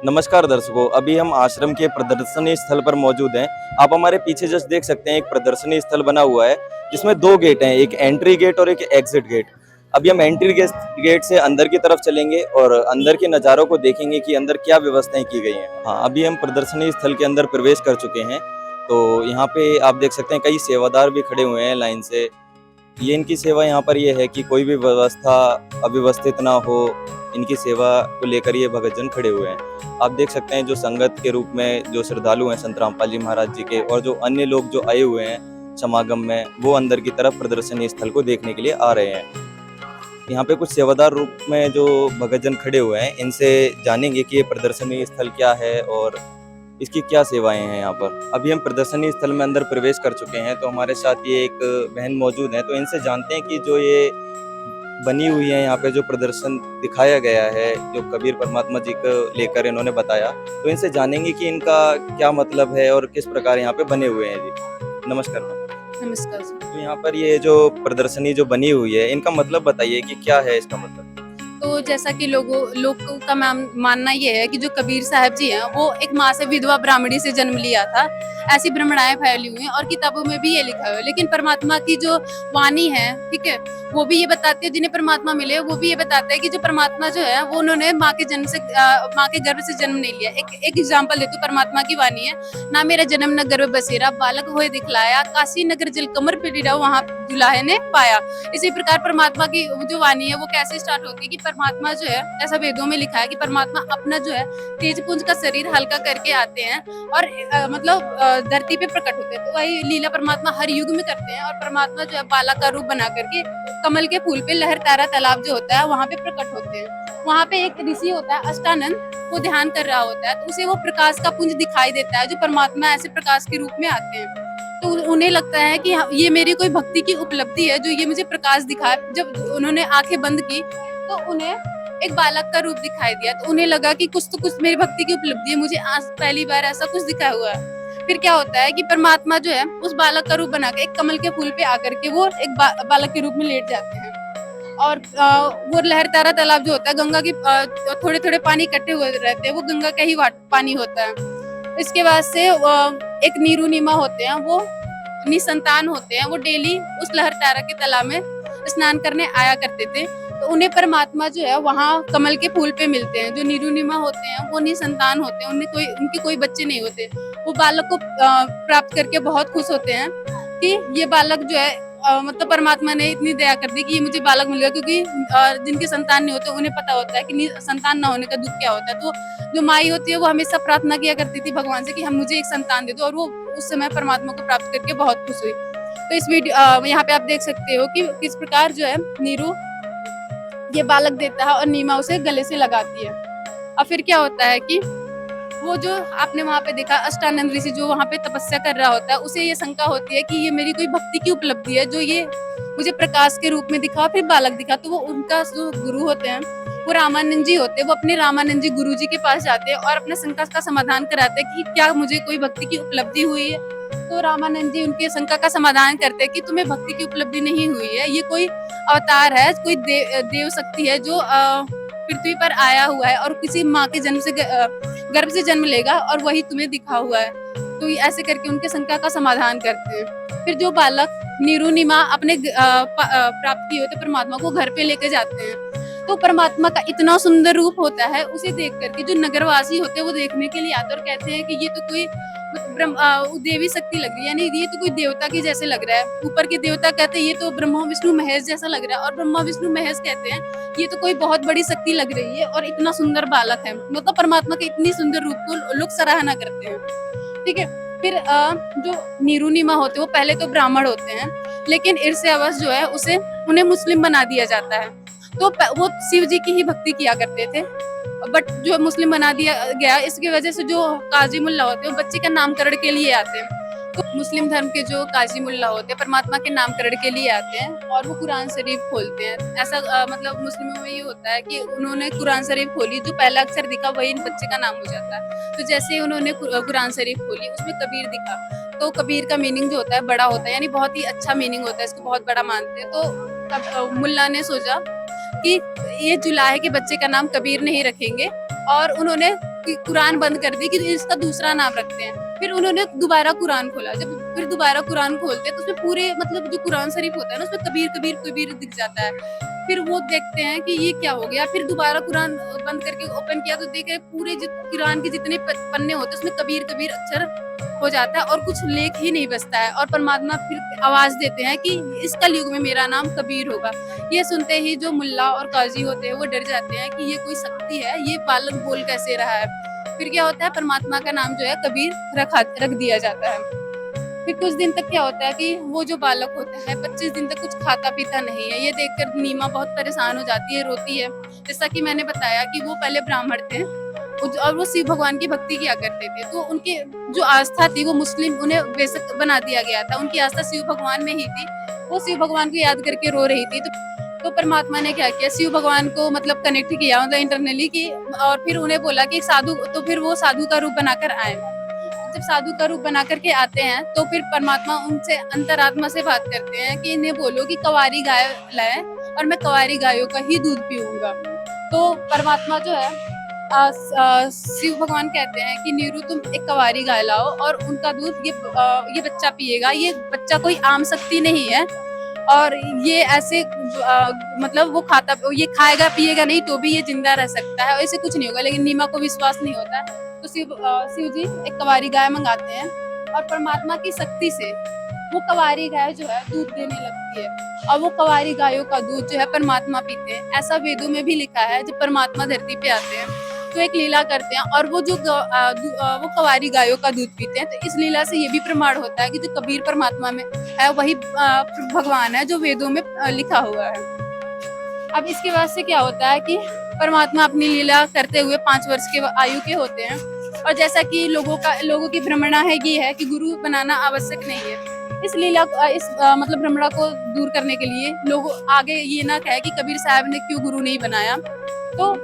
नमस्कार दर्शकों, अभी हम आश्रम के प्रदर्शनी स्थल पर मौजूद हैं। आप हमारे पीछे जस्ट देख सकते हैं, एक प्रदर्शनी स्थल बना हुआ है जिसमें दो गेट हैं, एक एंट्री गेट और एक एग्जिट गेट। अभी हम एंट्री गेट से अंदर की तरफ चलेंगे और अंदर के नज़ारों को देखेंगे कि अंदर क्या व्यवस्थाएं की गई हैं। हाँ, अभी हम प्रदर्शनी स्थल के अंदर प्रवेश कर चुके हैं। तो यहाँ पे आप देख सकते हैं कई सेवादार भी खड़े हुए हैं लाइन से। ये इनकी सेवा यहाँ पर ये है कि कोई भी व्यवस्था अव्यवस्थित ना हो, इनकी सेवा को लेकर ये भगतजन खड़े हुए हैं। आप देख सकते हैं जो संगत के रूप में जो श्रद्धालु हैं संत रामपाल जी महाराज जी के, और जो अन्य लोग जो आए हुए हैं समागम में, वो अंदर की तरफ प्रदर्शनी स्थल को देखने के लिए आ रहे हैं। यहाँ पे कुछ सेवादार रूप में जो भगतजन खड़े हुए हैं, इनसे जानेंगे कि ये प्रदर्शनी स्थल क्या है और इसकी क्या सेवाएं हैं यहाँ पर। अभी हम प्रदर्शनी स्थल में अंदर प्रवेश कर चुके हैं, तो हमारे साथ ये एक बहन मौजूद है, तो इनसे जानते हैं कि जो ये बनी हुई है यहाँ पे जो प्रदर्शन दिखाया गया है, जो कबीर परमात्मा जी को लेकर इन्होंने बताया, तो इनसे जानेंगे कि इनका क्या मतलब है और किस प्रकार यहाँ पे बने हुए हैं जी। नमस्कार मैम। नमस्कार जी। तो यहाँ पर ये जो प्रदर्शनी जो बनी हुई है, इनका मतलब बताइए कि क्या है इसका मतलब। तो जैसा कि लोगों का मानना ये है कि जो कबीर साहब जी हैं वो एक माँ से विधवा ब्राह्मणी से जन्म लिया था, ऐसी भ्रमणाएं फैली हुई हैं और किताबों में भी ये लिखा हुआ है। लेकिन परमात्मा की जो वाणी है, ठीक है, वो भी ये बताती है, जिन्हें परमात्मा मिले वो भी ये बताते हैं कि जो परमात्मा जो है वो उन्होंने माँ के गर्भ से जन्म नहीं लिया। एक एग्जाम्पल देती हूँ, परमात्मा की वाणी है, ना मेरा जन्म न गर्भ बसेरा, बालक होए दिखलाया, काशी नगर जल कमर पिरीड़ा वहाँ दुल्हे ने पाया। इसी प्रकार परमात्मा की जो वाणी है वो कैसे स्टार्ट होती है कि परमात्मा जो है, ऐसा वेदों में लिखा है कि परमात्मा अपना जो है तेजपुंज का शरीर हल्का करके आते हैं और धरती पे प्रकट होते हैं। तो वही लीला परमात्मा हर युग में करते हैं और परमात्मा जो है बालक का रूप बना करके कमल के फूल पे लहर तारा तालाब जो होता है वहाँ पे प्रकट होते हैं। वहाँ पे एक ऋषि होता है अष्टानंद, वो ध्यान कर रहा होता है, तो उसे वो प्रकाश का पुंज दिखाई देता है, जो परमात्मा ऐसे प्रकाश के रूप में आते हैं। तो उन्हें लगता है कि ये मेरी कोई भक्ति की उपलब्धि है जो ये मुझे प्रकाश दिखा। जब उन्होंने आंखें बंद की तो उन्हें एक बालक का रूप दिखाई दिया, तो उन्हें लगा कि कुछ मेरी भक्ति की उपलब्धि है, मुझे आज पहली बार ऐसा कुछ दिखा हुआ है। फिर क्या होता है कि परमात्मा जो है उस बालक का रूप बनाकर एक कमल के फूल पे आकर के वो एक बालक के रूप में लेट जाते हैं और वो लहर तारा तालाब जो होता है, गंगा के थोड़े थोड़े पानी इकट्ठे हुए रहते हैं, वो गंगा का ही पानी होता है। इसके बाद से एक नीरू नीमा होते हैं, वो निसंतान होते हैं, वो डेली उस लहर तारा के तालाब में स्नान करने आया करते थे। तो उन्हें परमात्मा जो है वहाँ कमल के फूल पे मिलते हैं। जो नीरुनिमा होते हैं वो निसंतान होते हैं, उनके कोई बच्चे नहीं होते। वो बालक को प्राप्त करके बहुत खुश होते हैं कि ये बालक जो है मतलब परमात्मा ने इतनी दया कर दी कि ये मुझे बालक मिल गया, क्योंकि जिनके संतान नहीं होते उन्हें पता होता है कि संतान न होने का दुख क्या होता है। तो जो माई होती है वो हमेशा प्रार्थना किया करती थी भगवान से कि हम मुझे एक संतान दे दो, और वो उस समय परमात्मा को प्राप्त करके बहुत खुश हुई। तो इस वीडियो यहाँ पे आप देख सकते हो कि किस प्रकार जो है नीरू ये बालक देता है और नीमा उसे गले से लगाती है। और फिर क्या होता है कि वो जो आपने वहाँ पे देखा अष्टानंद ऋषि जो वहाँ पे तपस्या कर रहा होता है, उसे ये शंका होती है कि ये मेरी कोई भक्ति की उपलब्धि है जो ये मुझे प्रकाश के रूप में दिखा फिर बालक दिखा। तो वो उनका जो गुरु होते हैं वो रामानंद जी होते हैं, वो अपने रामानंद जी गुरु जी के पास जाते हैं और अपने शंका का समाधान कराते हैं कि क्या मुझे कोई भक्ति की उपलब्धि हुई है। तो रामानंद जी उनके शंका का समाधान करते हैं कि तुम्हें भक्ति की उपलब्धि नहीं हुई है, ये कोई अवतार है, कोई देव शक्ति है जो पृथ्वी पर आया हुआ है और किसी माँ के जन्म से गर्भ से जन्म लेगा और वही तुम्हें दिखा हुआ है। तो ऐसे करके उनके शंका का समाधान करते हैं। फिर जो बालक नीरुनिमा अपने प्राप्त किए होते परमात्मा को घर पे लेके जाते हैं, तो परमात्मा का इतना सुंदर रूप होता है, उसे देख करके जो नगरवासी होते हैं वो देखने के लिए आते और कहते हैं कि ये तो कोई देवी शक्ति लग रही है, यानी ये तो कोई देवता की जैसे लग रहा है। ऊपर के देवता कहते हैं ये तो ब्रह्मा विष्णु महेश जैसा लग रहा है, और ब्रह्मा विष्णु महेश कहते हैं ये तो कोई बहुत बड़ी शक्ति लग रही है और इतना सुंदर बालक है। मतलब परमात्मा के इतनी सुंदर रूप को लोग सराहना करते हैं, ठीक है। फिर जो नीरुनिमा होते हैं वो पहले तो ब्राह्मण होते हैं, लेकिन ईर्ष्यावश जो है उन्हें मुस्लिम बना दिया जाता है। तो वो शिव जी की ही भक्ति किया करते थे, बट जो मुस्लिम बना दिया गया, इसकी वजह से जो काजी मुल्ला होते हैं वो बच्चे का नामकरण के लिए आते हैं। तो मुस्लिम धर्म के जो काजी मुल्ला होते हैं परमात्मा के नामकरण के लिए आते हैं और वो कुरान शरीफ खोलते हैं। ऐसा मतलब मुस्लिमों में ये होता है कि उन्होंने कुरान शरीफ खोली, जो पहला अक्षर दिखा वही बच्चे का नाम हो जाता है। तो जैसे उन्होंने कुरान शरीफ खोली, उसमें कबीर दिखा, तो कबीर का मीनिंग जो होता है बड़ा होता है, यानी बहुत ही अच्छा मीनिंग होता है, इसको बहुत बड़ा मानते हैं। तो मुल्ला ने सोचा कि ये जुलाहे के बच्चे का नाम कबीर नहीं रखेंगे, और उन्होंने कुरान बंद कर दी कि इसका दूसरा नाम रखते हैं। फिर उन्होंने दोबारा कुरान खोला, जब फिर दोबारा कुरान खोलते हैं तो उसमें पूरे मतलब जो कुरान शरीफ होता है ना, उसमें कबीर कबीर कबीर दिख जाता है। फिर वो देखते हैं कि ये क्या हो गया, फिर दोबारा कुरान बंद करके ओपन किया तो देखे पूरे कुरान के जितने पन्ने होते हैं उसमें कबीर कबीर अक्षर हो जाता है और कुछ लेख ही नहीं बचता है। और परमात्मा फिर आवाज देते हैं कि इस कलयुग में मेरा नाम कबीर होगा। ये सुनते ही जो मुल्ला और काजी होते हैं वो डर जाते हैं कि ये कोई शक्ति है, ये बालक बोल कैसे रहा है। फिर क्या होता है, परमात्मा का नाम जो है कबीर रख दिया जाता है। फिर कुछ दिन तक क्या होता है कि वो जो बालक होता है 25 दिन तक कुछ खाता पीता नहीं है। ये देखकर नीमा बहुत परेशान हो जाती है, रोती है। जैसा कि मैंने बताया कि वो पहले ब्राह्मण थे और वो शिव भगवान की भक्ति किया करते थे, तो उनकी जो आस्था थी वो मुस्लिम, उन्हें वैसे बना दिया गया था। उनकी आस्था शिव भगवान में ही थी। वो शिव भगवान को याद करके रो रही थी। तो परमात्मा ने क्या किया, शिव भगवान को मतलब कनेक्ट किया मतलब इंटरनली की, और फिर उन्हें बोला कि साधु, तो फिर वो साधु का रूप बनाकर आए। जब साधु का रूप बना करके आते हैं तो फिर परमात्मा उनसे अंतरात्मा से बात करते हैं कि इन्हें बोलो कि कवारी गाय लाए और मैं कवारी गायों का ही दूध पीऊंगा। तो परमात्मा जो है शिव भगवान कहते हैं कि नीरू तुम एक कवारी गाय लाओ और उनका दूध ये बच्चा पिएगा। ये बच्चा कोई आम शक्ति नहीं है और ये ऐसे मतलब वो खाता, ये खाएगा पिएगा नहीं तो भी ये जिंदा रह सकता है और इसे कुछ नहीं होगा। लेकिन नीमा को विश्वास नहीं होता है, तो शिव जी एक कवारी गाय मंगाते हैं और परमात्मा की शक्ति से वो कवारी गाय जो है दूध देने लगती है और वो कवारी गायों का दूध जो है परमात्मा पीते हैं। ऐसा वेदों में भी लिखा है, जब परमात्मा धरती पे आते हैं तो एक लीला करते हैं और वो जो वो कवारी गायों का दूध पीते हैं। तो इस लीला से ये भी प्रमाण होता है कि जो कबीर परमात्मा में है वही भगवान है जो वेदों में लिखा हुआ है। अब इसके बाद से क्या होता है कि परमात्मा अपनी लीला करते हुए 5 वर्ष के आयु के होते हैं और जैसा कि लोगों की भ्रमणा है ये है कि गुरु बनाना आवश्यक नहीं है। इस लीला मतलब भ्रमणा को दूर करने के लिए लोग आगे ये ना कहे कि कबीर साहब ने क्यों गुरु नहीं बनाया, तो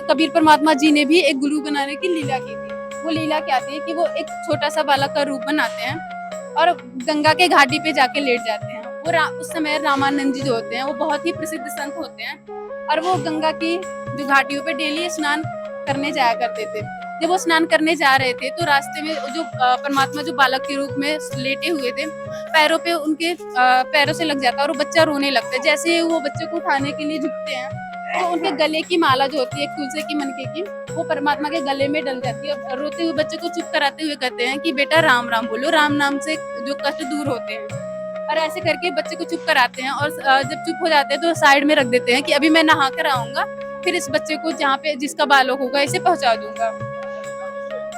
कबीर परमात्मा जी ने भी एक गुरु बनाने की लीला की थी। वो लीला क्या थी कि वो एक छोटा सा बालक का रूप बनाते हैं और गंगा के घाटी पे जाके लेट जाते हैं। वो उस समय रामानंद जी जो होते हैं वो बहुत ही प्रसिद्ध संत होते हैं और वो गंगा की जो घाटियों पे डेली स्नान करने जाया करते थे। जब वो स्नान करने जा रहे थे तो रास्ते में जो परमात्मा जो बालक के रूप में लेटे हुए थे, पैरों पे उनके पैरों से लग जाता है और वो बच्चा रोने लगता है। जैसे ही वो बच्चे को उठाने के लिए झुकते हैं तो उनके गले की माला जो होती है तुलसी की मनके की, वो परमात्मा के गले में डल जाती है और रोते हुए बच्चे को चुप कराते हुए कहते हैं कि बेटा राम राम बोलो, राम नाम से जो कष्ट दूर होते हैं। और ऐसे करके बच्चे को चुप कराते हैं और जब चुप हो जाते हैं तो साइड में रख देते हैं कि अभी मैं नहा कर आऊंगा, फिर इस बच्चे को जहाँ पे जिसका बालक होगा इसे पहुंचा दूंगा।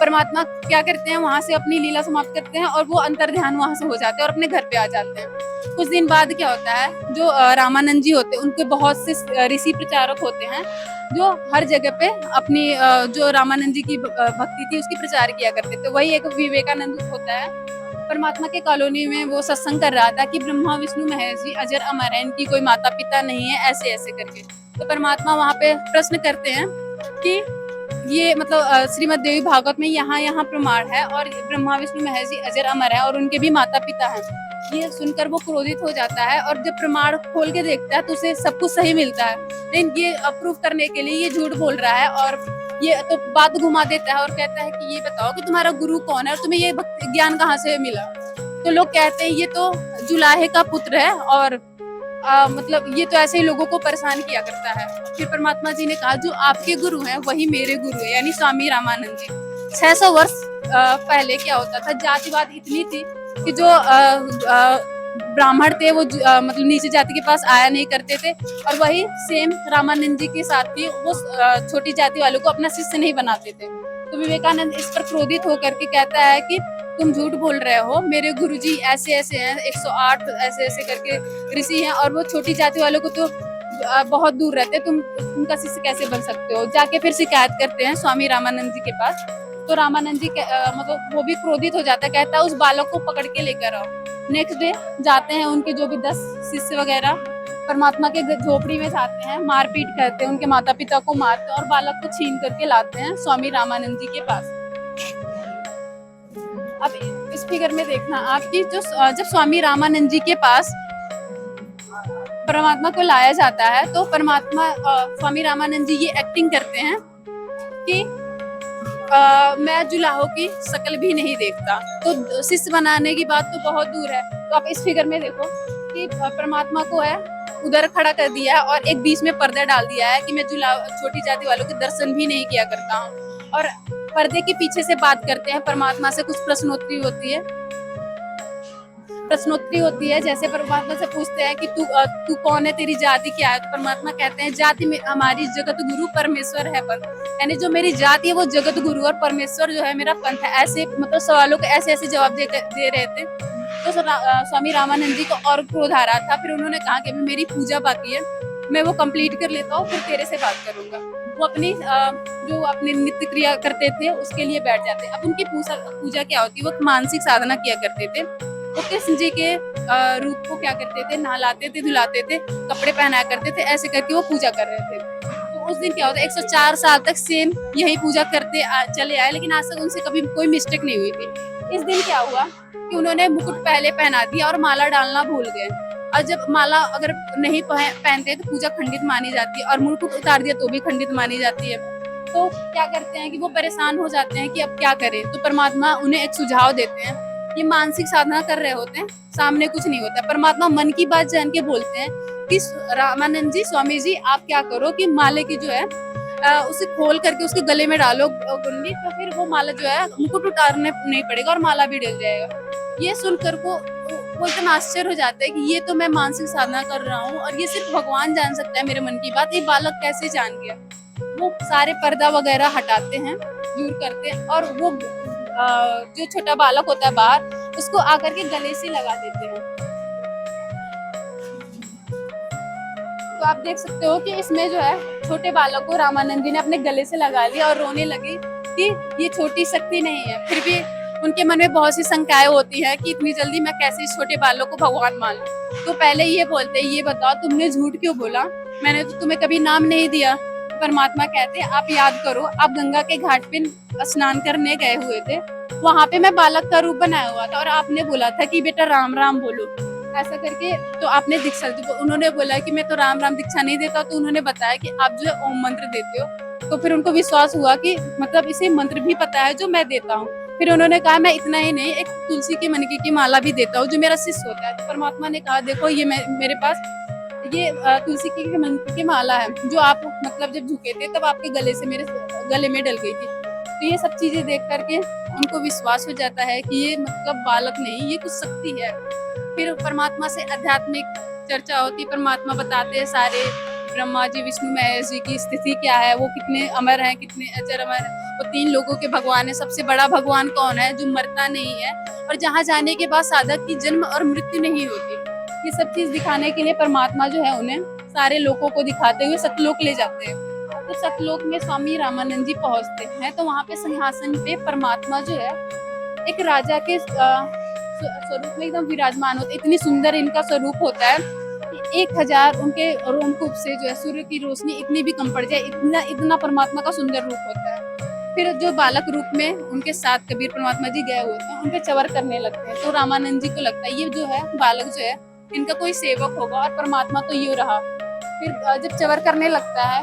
परमात्मा क्या करते हैं, वहां से अपनी लीला समाप्त करते हैं और वो अंतर ध्यान वहां से हो जाते हैं और अपने घर पे आ जाते हैं। कुछ दिन बाद क्या होता है, जो रामानंद जी होते हैं उनके बहुत से ऋषि प्रचारक होते हैं जो हर जगह पे अपनी जो रामानंद जी की भक्ति थी उसकी प्रचार किया करते थे। वही एक विवेकानंद होता है, परमात्मा के कॉलोनी में वो सत्संग कर रहा था कि ब्रह्मा विष्णु महेश जी अजर अमर है, इनकी कोई माता पिता नहीं है, ऐसे ऐसे करके। तो परमात्मा वहाँ पे प्रश्न करते हैं कि ये मतलब श्रीमद् देवी भागवत में यहाँ प्रमाण है और ब्रह्मा विष्णु महेश जी अजर अमर है और उनके भी माता पिता हैं। ये सुनकर वो क्रोधित हो जाता है और जब प्रमाण खोल के देखता है तो उसे सब कुछ सही मिलता है, लेकिन ये अप्रूव करने के लिए ये झूठ बोल रहा है और ये तो बात घुमा देता है और कहता है कि ये बताओ कि तुम्हारा गुरु कौन है और तुम्हें ये ज्ञान कहाँ से मिला। तो लोग कहते हैं ये तो जुलाहे का पुत्र है और मतलब ये तो ऐसे ही लोगों को परेशान किया करता है। फिर परमात्मा जी ने कहा जो आपके गुरु हैं वही मेरे गुरु है, यानी स्वामी रामानंद जी। 600 वर्ष पहले क्या होता था, जातिवाद इतनी थी कि जो ब्राह्मण थे वो मतलब नीचे जाति के पास आया नहीं करते थे और वही सेम रामानंद जी के साथ भी वो छोटी जाति वालों को अपना शिष्य नहीं बनाते थे। तो विवेकानंद इस पर क्रोधित होकर के कहता है कि तुम झूठ बोल रहे हो, मेरे गुरुजी ऐसे ऐसे हैं, 108 ऐसे ऐसे करके ऋषि हैं और वो छोटी जाति वालों को तो बहुत दूर रहते, तुम उनका शिष्य कैसे बन सकते हो। जाके फिर शिकायत करते हैं स्वामी रामानंद जी के पास। तो रामानंद जी मतलब वो भी क्रोधित हो जाता है, कहता है उस बालक को पकड़ के लेकर आओ। नेक्स्ट डे जाते हैं उनके जो भी 10 शिष्य वगैरह परमात्मा के झोपड़ी में जाते हैं, मारपीट करते हैं, उनके माता पिता को मारते हैं और बालक को छीन करके लाते हैं स्वामी रामानंद जी के पास। अब इस फिगर में देखना आपकी जब स्वामी रामानंद जी के पास परमात्मा को लाया जाता है तो परमात्मा स्वामी रामानंद जी ये एक्टिंग करते हैं कि मैं जुलाहो की शक्ल भी नहीं देखता, तो शिष्य बनाने की बात तो बहुत दूर है। तो आप इस फिगर में देखो कि परमात्मा को है उधर खड़ा कर दिया है और एक बीच में पर्दा डाल दिया है कि मैं छोटी जाति वालों के दर्शन भी नहीं किया करता हूँ। और पर्दे के पीछे से बात करते हैं, परमात्मा से कुछ प्रश्नोत्तरी होती है। जैसे परमात्मा से पूछते हैं कि तू कौन है, तेरी जाति क्या है। तो परमात्मा कहते हैं जाति में हमारी जगत गुरु परमेश्वर है पंथ, यानी जो मेरी जाति है वो जगत गुरु और परमेश्वर जो है मेरा पंथ है। ऐसे मतलब सवालों के ऐसे ऐसे जवाब दे रहे थे। तो स्वामी रामानंद जी को और क्रोध आ रहा था। फिर उन्होंने कहा कि अभी मेरी पूजा बाकी है, मैं वो कंप्लीट कर लेता हूँ, फिर तेरे से बात करूंगा। वो अपनी नित्य क्रिया करते थे उसके लिए बैठ जाते। अब उनकी पूजा क्या होती है, वो मानसिक साधना किया करते थे। वो कृष्ण जी के रूप को क्या करते थे, नहलाते थे, धुलाते थे, कपड़े पहनाया करते थे, ऐसे करके वो पूजा कर रहे थे। तो उस दिन क्या होता है, 104 साल तक सेम यही पूजा करते चले आए, लेकिन आज तक उनसे कभी कोई मिस्टेक नहीं हुई थी। इस दिन क्या हुआ कि उन्होंने मुकुट पहले पहना दिया और माला डालना भूल गए। और जब माला अगर नहीं पहनते तो पूजा खंडित मानी जाती है, और मुकुट उतार दिया तो भी खंडित मानी जाती है। तो क्या करते हैं कि वो परेशान हो जाते हैं कि अब क्या करें। तो परमात्मा उन्हें एक सुझाव देते हैं। ये मानसिक साधना कर रहे होते हैं, सामने कुछ नहीं होता। परमात्मा मन की बात जान के बोलते हैं कि रामानंद जी, स्वामी जी, आप क्या करो कि माले की जो है उसे खोल करके उसके गले में डालो गुंडी, तो फिर वो माला जो है मुकुट उतारने नहीं पड़ेगा और माला भी डल जाएगा। ये सुनकर वो एकदम आश्चर्य हो जाता है कि ये तो मैं मानसिक साधना कर रहा हूँ और ये सिर्फ भगवान जान सकता है मेरे मन की बात, ये बालक कैसे जान गया। वो सारे पर्दा वगैरह हटाते हैं, दूर करते हैं, और वो जो छोटा बालक होता है बाहर, उसको आकर के गले से लगा देते हैं। तो आप देख सकते हो कि इसमें जो है छोटे बालक को रामानंद जी ने अपने गले से लगा लिया और रोने लगे कि ये छोटी शक्ति नहीं है। फिर भी उनके मन में बहुत सी शंकाएं होती है कि इतनी जल्दी मैं कैसे इस छोटे बालक को भगवान मान लूं। तो पहले ये बोलते, ये बताओ तुमने झूठ क्यों बोला, मैंने तो तुम्हें कभी नाम नहीं दिया। परमात्मा कहते, आप याद करो, आप गंगा के घाट पे स्नान करने गए हुए थे, वहां पे मैं बालक का रूप बनाया हुआ था और आपने बोला था कि बेटा राम राम बोलो, ऐसा करके। तो आपने दीक्षा, उन्होंने बोला कि मैं तो राम राम दीक्षा नहीं देता। तो उन्होंने बताया कि आप जो है ओम मंत्र देते हो। तो फिर उनको विश्वास हुआ कि मतलब इसे मंत्र भी पता है जो मैं देता हूँ। फिर उन्होंने कहा मैं इतना ही नहीं, एक तुलसी की मनकी की माला भी देता हूँ जो मेरा शिष्य होता है। तो परमात्मा ने कहा देखो ये मेरे पास ये तुलसी की मनकी की माला है जो आप मतलब जब झुके थे तब आपके गले से मेरे गले में डल गई थी। तो ये सब चीजें देख करके उनको विश्वास हो जाता है कि ये मतलब बालक नहीं, ये कुछ शक्ति है। फिर परमात्मा से आध्यात्मिक चर्चा होती, परमात्मा बताते हैं सारे ब्रह्मा जी, विष्णु, महेश जी की स्थिति क्या है, वो कितने अमर हैं, कितने अजर अमर हैं, वो 3 लोगों के भगवान है। सबसे बड़ा भगवान कौन है जो मरता नहीं है और जहाँ जाने के बाद साधक की जन्म और मृत्यु नहीं होती। ये सब चीज दिखाने के लिए परमात्मा जो है उन्हें सारे लोगों को दिखाते हुए सतलोक ले जाते हैं। तो सतलोक में स्वामी रामानंद जी पहुंचते हैं, तो वहाँ पे सिंहासन पे परमात्मा जो है एक राजा के स्वरूप में एकदम विराजमान होते। इतनी सुंदर इनका स्वरूप होता है कि 1000 उनके रोमकूप से जो है सूर्य की रोशनी इतनी भी कम पड़ जाए, इतना परमात्मा का सुंदर रूप होता है। फिर जो बालक रूप में उनके साथ कबीर परमात्मा जी गए होते हैं, उनपे चवर करने लगते हैं। तो रामानंद जी को लगता है ये जो है बालक जो है इनका कोई सेवक होगा और परमात्मा तो ये रहा। फिर जब चवर करने लगता है,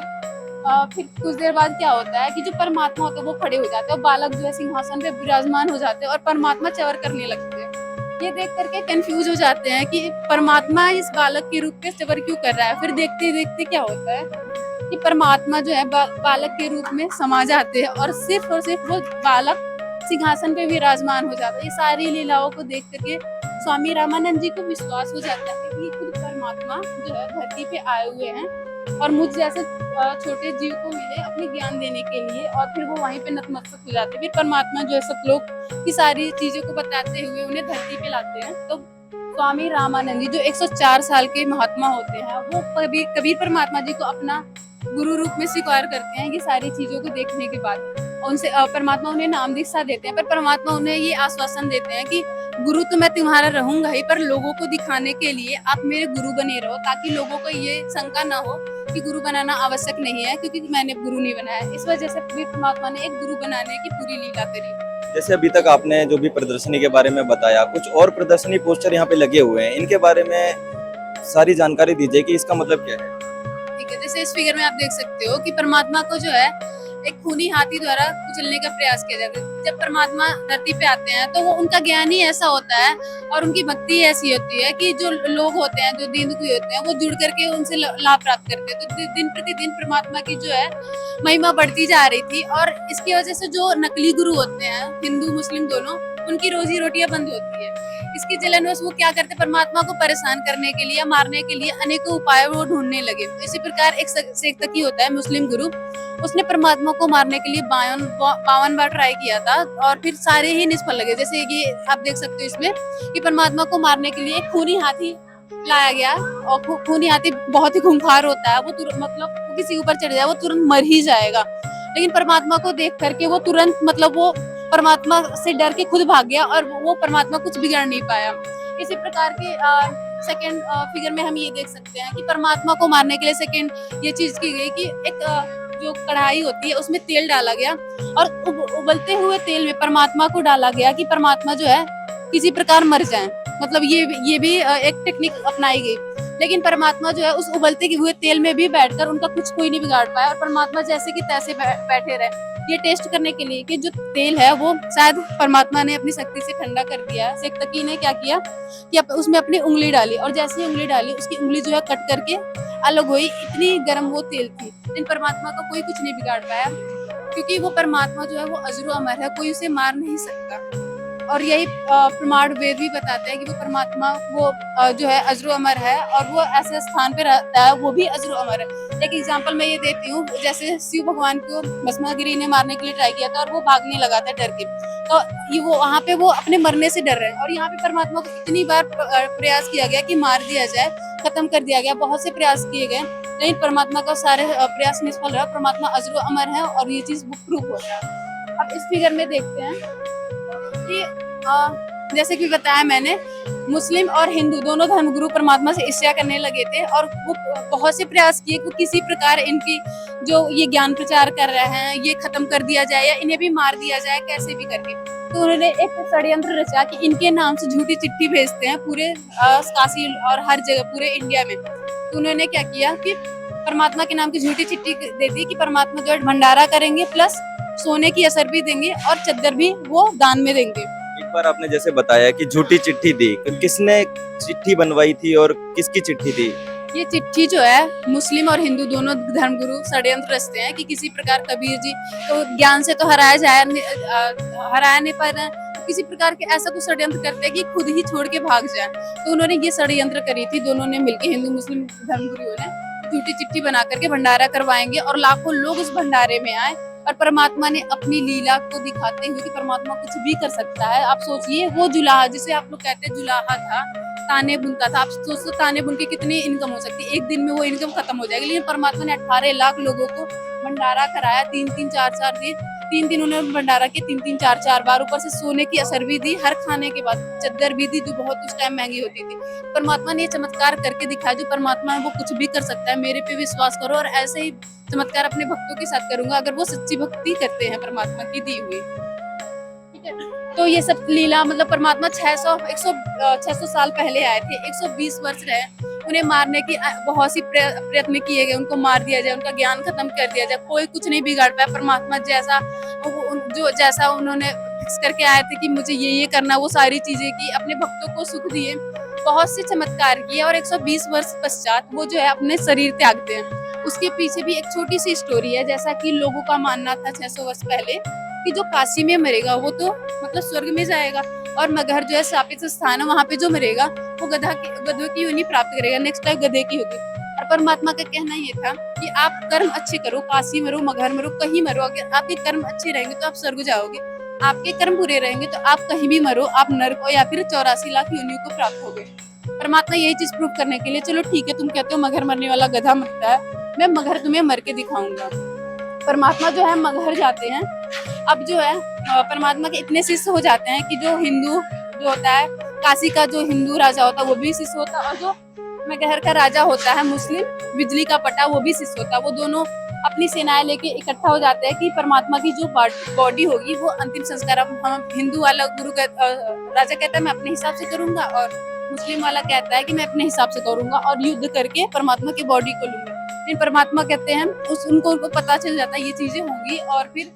फिर कुछ देर बाद क्या होता है कि जो परमात्मा होते हैं वो खड़े हो जाते हैं और बालक जो है सिंहासन पे विराजमान हो जाते हैं और परमात्मा चवर करने लगते हैं। ये देख करके कंफ्यूज हो जाते हैं कि परमात्मा इस बालक के रूप में चवर क्यों कर रहा है। फिर देखते देखते क्या होता है कि परमात्मा जो है बालक के रूप में समा जाते हैं और सिर्फ वो बालक सिंहासन पे विराजमान हो जाता है। ये सारी लीलाओं को देख करके स्वामी रामानंद जी को विश्वास हो जाता है कि खुद परमात्मा जो है धरती पे आए हुए हैं और मुझ जैसे छोटे जीव को मिले अपने ज्ञान देने के लिए। और फिर वो वहीं पे नतमस्तक हो जाते हैं। फिर परमात्मा जो है सतलोक की सारी चीजों को बताते हुए उन्हें धरती पे लाते हैं। तो स्वामी रामानंद जी जो 104 साल के महात्मा होते हैं, वो कबीर परमात्मा जी को अपना गुरु रूप में स्वीकार करते हैं। ये सारी चीजों को देखने के बाद उनसे परमात्मा उन्हें नाम दीक्षा देते हैं, पर परमात्मा उन्हें ये आश्वासन देते हैं कि गुरु तो मैं तुम्हारा रहूंगा ही, पर लोगों को दिखाने के लिए आप मेरे गुरु बने रहो, ताकि लोगों को ये शंका ना हो कि गुरु बनाना आवश्यक नहीं है क्योंकि मैंने गुरु नहीं बनाया। इस वजह से परमात्मा ने एक गुरु बनाने की पूरी लीला करी। जैसे अभी तक आपने जो भी प्रदर्शनी के बारे में बताया, कुछ और प्रदर्शनी पोस्टर यहाँ पे लगे हुए हैं, इनके बारे में सारी जानकारी दीजिए कि इसका मतलब क्या है। ठीक है, जैसे इस फिगर में आप देख सकते हो कि परमात्मा को जो है एक खूनी हाथी द्वारा कुचलने का प्रयास किया जाता है। जब परमात्मा धरती पे आते हैं तो वो उनका ज्ञान ही ऐसा होता है और उनकी भक्ति ऐसी होती है कि जो लोग होते हैं, जो दीन दुखी होते हैं, वो जुड़ करके उनसे लाभ प्राप्त करते हैं। तो दिन प्रतिदिन परमात्मा की जो है महिमा बढ़ती जा रही थी और इसकी वजह से जो नकली गुरु होते हैं, हिंदू मुस्लिम दोनों, उनकी रोजी रोटियां बंद होती है। इसकी जलनवश वो क्या करते, परमात्मा को परेशान करने के लिए, मारने के लिए अनेकों उपाय वो ढूंढने लगे। इसी प्रकार एक शेख तकी होता है मुस्लिम गुरु, उसने परमात्मा को मारने के लिए 52 बार ट्राई किया था और फिर सारे ही निष्फल लगे। जैसे ये आप देख सकते हो इसमें कि परमात्मा को मारने के लिए एक खूनी हाथी लाया गया और खूनी हाथी बहुत ही खूंखार होता है, वो तुरंत मतलब वो किसी ऊपर चढ़ जाए वो तुरंत मर ही जाएगा। लेकिन परमात्मा को देख करके वो तुरंत मतलब वो परमात्मा से डर के खुद भाग गया और वो परमात्मा कुछ बिगाड़ नहीं पाया। इसी प्रकार के सेकंड फिगर में हम ये देख सकते हैं कि परमात्मा को मारने के लिए सेकंड ये चीज की गई कि एक जो कढ़ाई होती है उसमें तेल डाला गया और उबलते हुए तेल में परमात्मा को डाला गया कि परमात्मा जो है किसी प्रकार मर जाए। मतलब ये भी एक टेक्निक अपनाई गई। लेकिन परमात्मा जो है उस उबलते हुए तेल में भी बैठकर उनका कुछ कोई नहीं बिगाड़ पाया और परमात्मा जैसे कि तैसे बैठे रहे। ये टेस्ट करने के लिए कि जो तेल है वो शायद परमात्मा ने अपनी शक्ति से ठंडा कर दिया। शेख तकी ने क्या किया कि उसमें अपनी उंगली डाली और जैसे ही उंगली डाली उसकी उंगली जो है कट करके अलग हुई। इतनी गर्म वो तेल थी, लेकिन परमात्मा का कोई कुछ नहीं बिगाड़ पाया क्योंकि वो परमात्मा जो है वो अजर अमर है, कोई उसे मार नहीं सकता। और यही प्रमाण वेद भी बताते हैं कि वो परमात्मा वो जो है अजर अमर है और वो ऐसे स्थान पे रहता है, वो भी अजर अमर है। एक एग्जांपल मैं ये देती हूँ, जैसे शिव भगवान को भस्मागिरी ने मारने के लिए ट्राई किया था और वो भागने लगा था डर के, तो ये वो वहाँ पे वो अपने मरने से डर रहे हैं और यहाँ पे परमात्मा को इतनी बार प्रयास किया गया कि मार दिया जाए, खत्म कर दिया गया, बहुत से प्रयास किए गए, लेकिन परमात्मा का सारे प्रयास निष्फल रहा। परमात्मा अजर अमर है और ये चीज प्रूव होता है। अब इस फिगर में देखते हैं कि जैसे कि बताया मैंने, मुस्लिम और हिंदू दोनों धर्मगुरु परमात्मा से ईर्ष्या करने लगे थे और वो बहुत से प्रयास किए कि किसी प्रकार इनकी जो ये ज्ञान प्रचार कर रहे हैं ये खत्म कर दिया जाए या इन्हें भी मार दिया जाए कैसे भी करके। तो उन्होंने एक षड्यंत्र रचा कि इनके नाम से झूठी चिट्ठी भेजते हैं पूरे काशी और हर जगह पूरे इंडिया में। तो उन्होंने क्या किया कि परमात्मा के नाम की झूठी चिट्ठी दे दी कि परमात्मा जो है भंडारा करेंगे प्लस सोने की असर भी देंगे और चद्दर भी वो दान में देंगे। एक बार आपने जैसे बताया कि झूठी चिट्ठी दी, किसने चिट्ठी बनवाई थी और किसकी चिट्ठी थी? ये चिट्ठी जो है मुस्लिम और हिंदू दोनों धर्मगुरु षड्यंत्र रचते हैं कि किसी प्रकार कबीर जी तो ज्ञान से तो हराया नहीं पा रहे हैं, किसी प्रकार के ऐसा कुछ षड्यंत्र करते हैं कि खुद ही छोड़ के भाग जाए। तो उन्होंने ये षड्यंत्र करी थी, दोनों ने मिलकर, हिंदू मुस्लिम धर्मगुरुओं ने झूठी चिट्ठी बना करके भंडारा करवाएंगे और लाखों लोग उस भंडारे में आए और परमात्मा ने अपनी लीला को दिखाते हुए कि परमात्मा कुछ भी कर सकता है। आप सोचिए वो जुलाहा जिसे आप लोग कहते हैं जुलाहा था, ताने बुनता था। आप सोचो ताने बुन के कितनी इनकम हो सकती है, एक दिन में वो इनकम खत्म हो जाएगी। लेकिन परमात्मा ने 18 लाख लोगों को भंडारा कराया, 3-3, 4-4 दिन, 3 दिन उन्होंने भंडारा किया, 3-3, 4-4 बार, ऊपर से सोने की असर भी दी, हर खाने के बाद चद्दर भी दी जो बहुत उस टाइम महंगी होती थी। परमात्मा ने चमत्कार करके दिखाया, जो परमात्मा है वो कुछ भी कर सकता है, मेरे पे विश्वास करो। और ऐसे ही चमत्कार अपने भक्तों के साथ करूंगा अगर वो सच्ची भक्ति करते हैं परमात्मा की दी हुई। ठीक है, तो ये सब लीला मतलब परमात्मा 600 साल पहले आए थे, 120 वर्ष रहे, उन्हें मारने की बहुत सी प्रयत्न किए गए, उनको मार दिया जाए, उनका ज्ञान खत्म कर दिया जाए, कोई कुछ नहीं बिगाड़ पाया। परमात्मा जैसा उन्होंने फिक्स करके आए थे कि मुझे ये करना, वो सारी चीजें की, अपने भक्तों को सुख दिए, बहुत से चमत्कार किए और 120 वर्ष पश्चात वो जो है अपने शरीर त्यागते हैं। उसके पीछे भी एक छोटी सी स्टोरी है। जैसा कि लोगों का मानना था 600 वर्ष पहले कि जो काशी में मरेगा वो तो मतलब स्वर्ग में जाएगा और मगहर जो है शापित स्थान है, वहाँ पे जो मरेगा वो गधों की योनि प्राप्त करेगा, नेक्स्ट लाइफ गधे की होगी। और परमात्मा का कहना ये था कि आप कर्म अच्छे करो, काशी मरो, मगहर मरो, कहीं मरो, अगर आपके कर्म अच्छे रहेंगे तो आप स्वर्ग जाओगे, आपके कर्म बुरे रहेंगे तो आप कहीं भी मरो, आप नरक या फिर 84 लाख योनियों को प्राप्त होगे। परमात्मा यही चीज प्रूव करने के लिए, चलो ठीक है तुम कहते हो मगहर मरने वाला गधा मरता है, मैं मगहर तुम्हें मर के दिखाऊंगा। परमात्मा जो है मगहर जाते हैं। अब जो है परमात्मा के इतने शिष्य हो जाते हैं कि जो हिंदू जो होता है, काशी का जो हिंदू राजा होता है वो भी शिष्य होता है और जो मगहर का राजा होता है मुस्लिम, बिजली का पटा, वो भी शिष्य होता है। वो दोनों अपनी सेनाएं लेके इकट्ठा हो जाते हैं कि परमात्मा की जो बॉडी होगी वो अंतिम संस्कार, हम हिंदू वाला राजा कहता है मैं अपने हिसाब से करूंगा और मुस्लिम वाला कहता है कि मैं अपने हिसाब से करूंगा और युद्ध करके परमात्मा की बॉडी को लूंगा। लेकिन परमात्मा कहते हैं उनको पता चल जाता है ये चीजें होंगी और फिर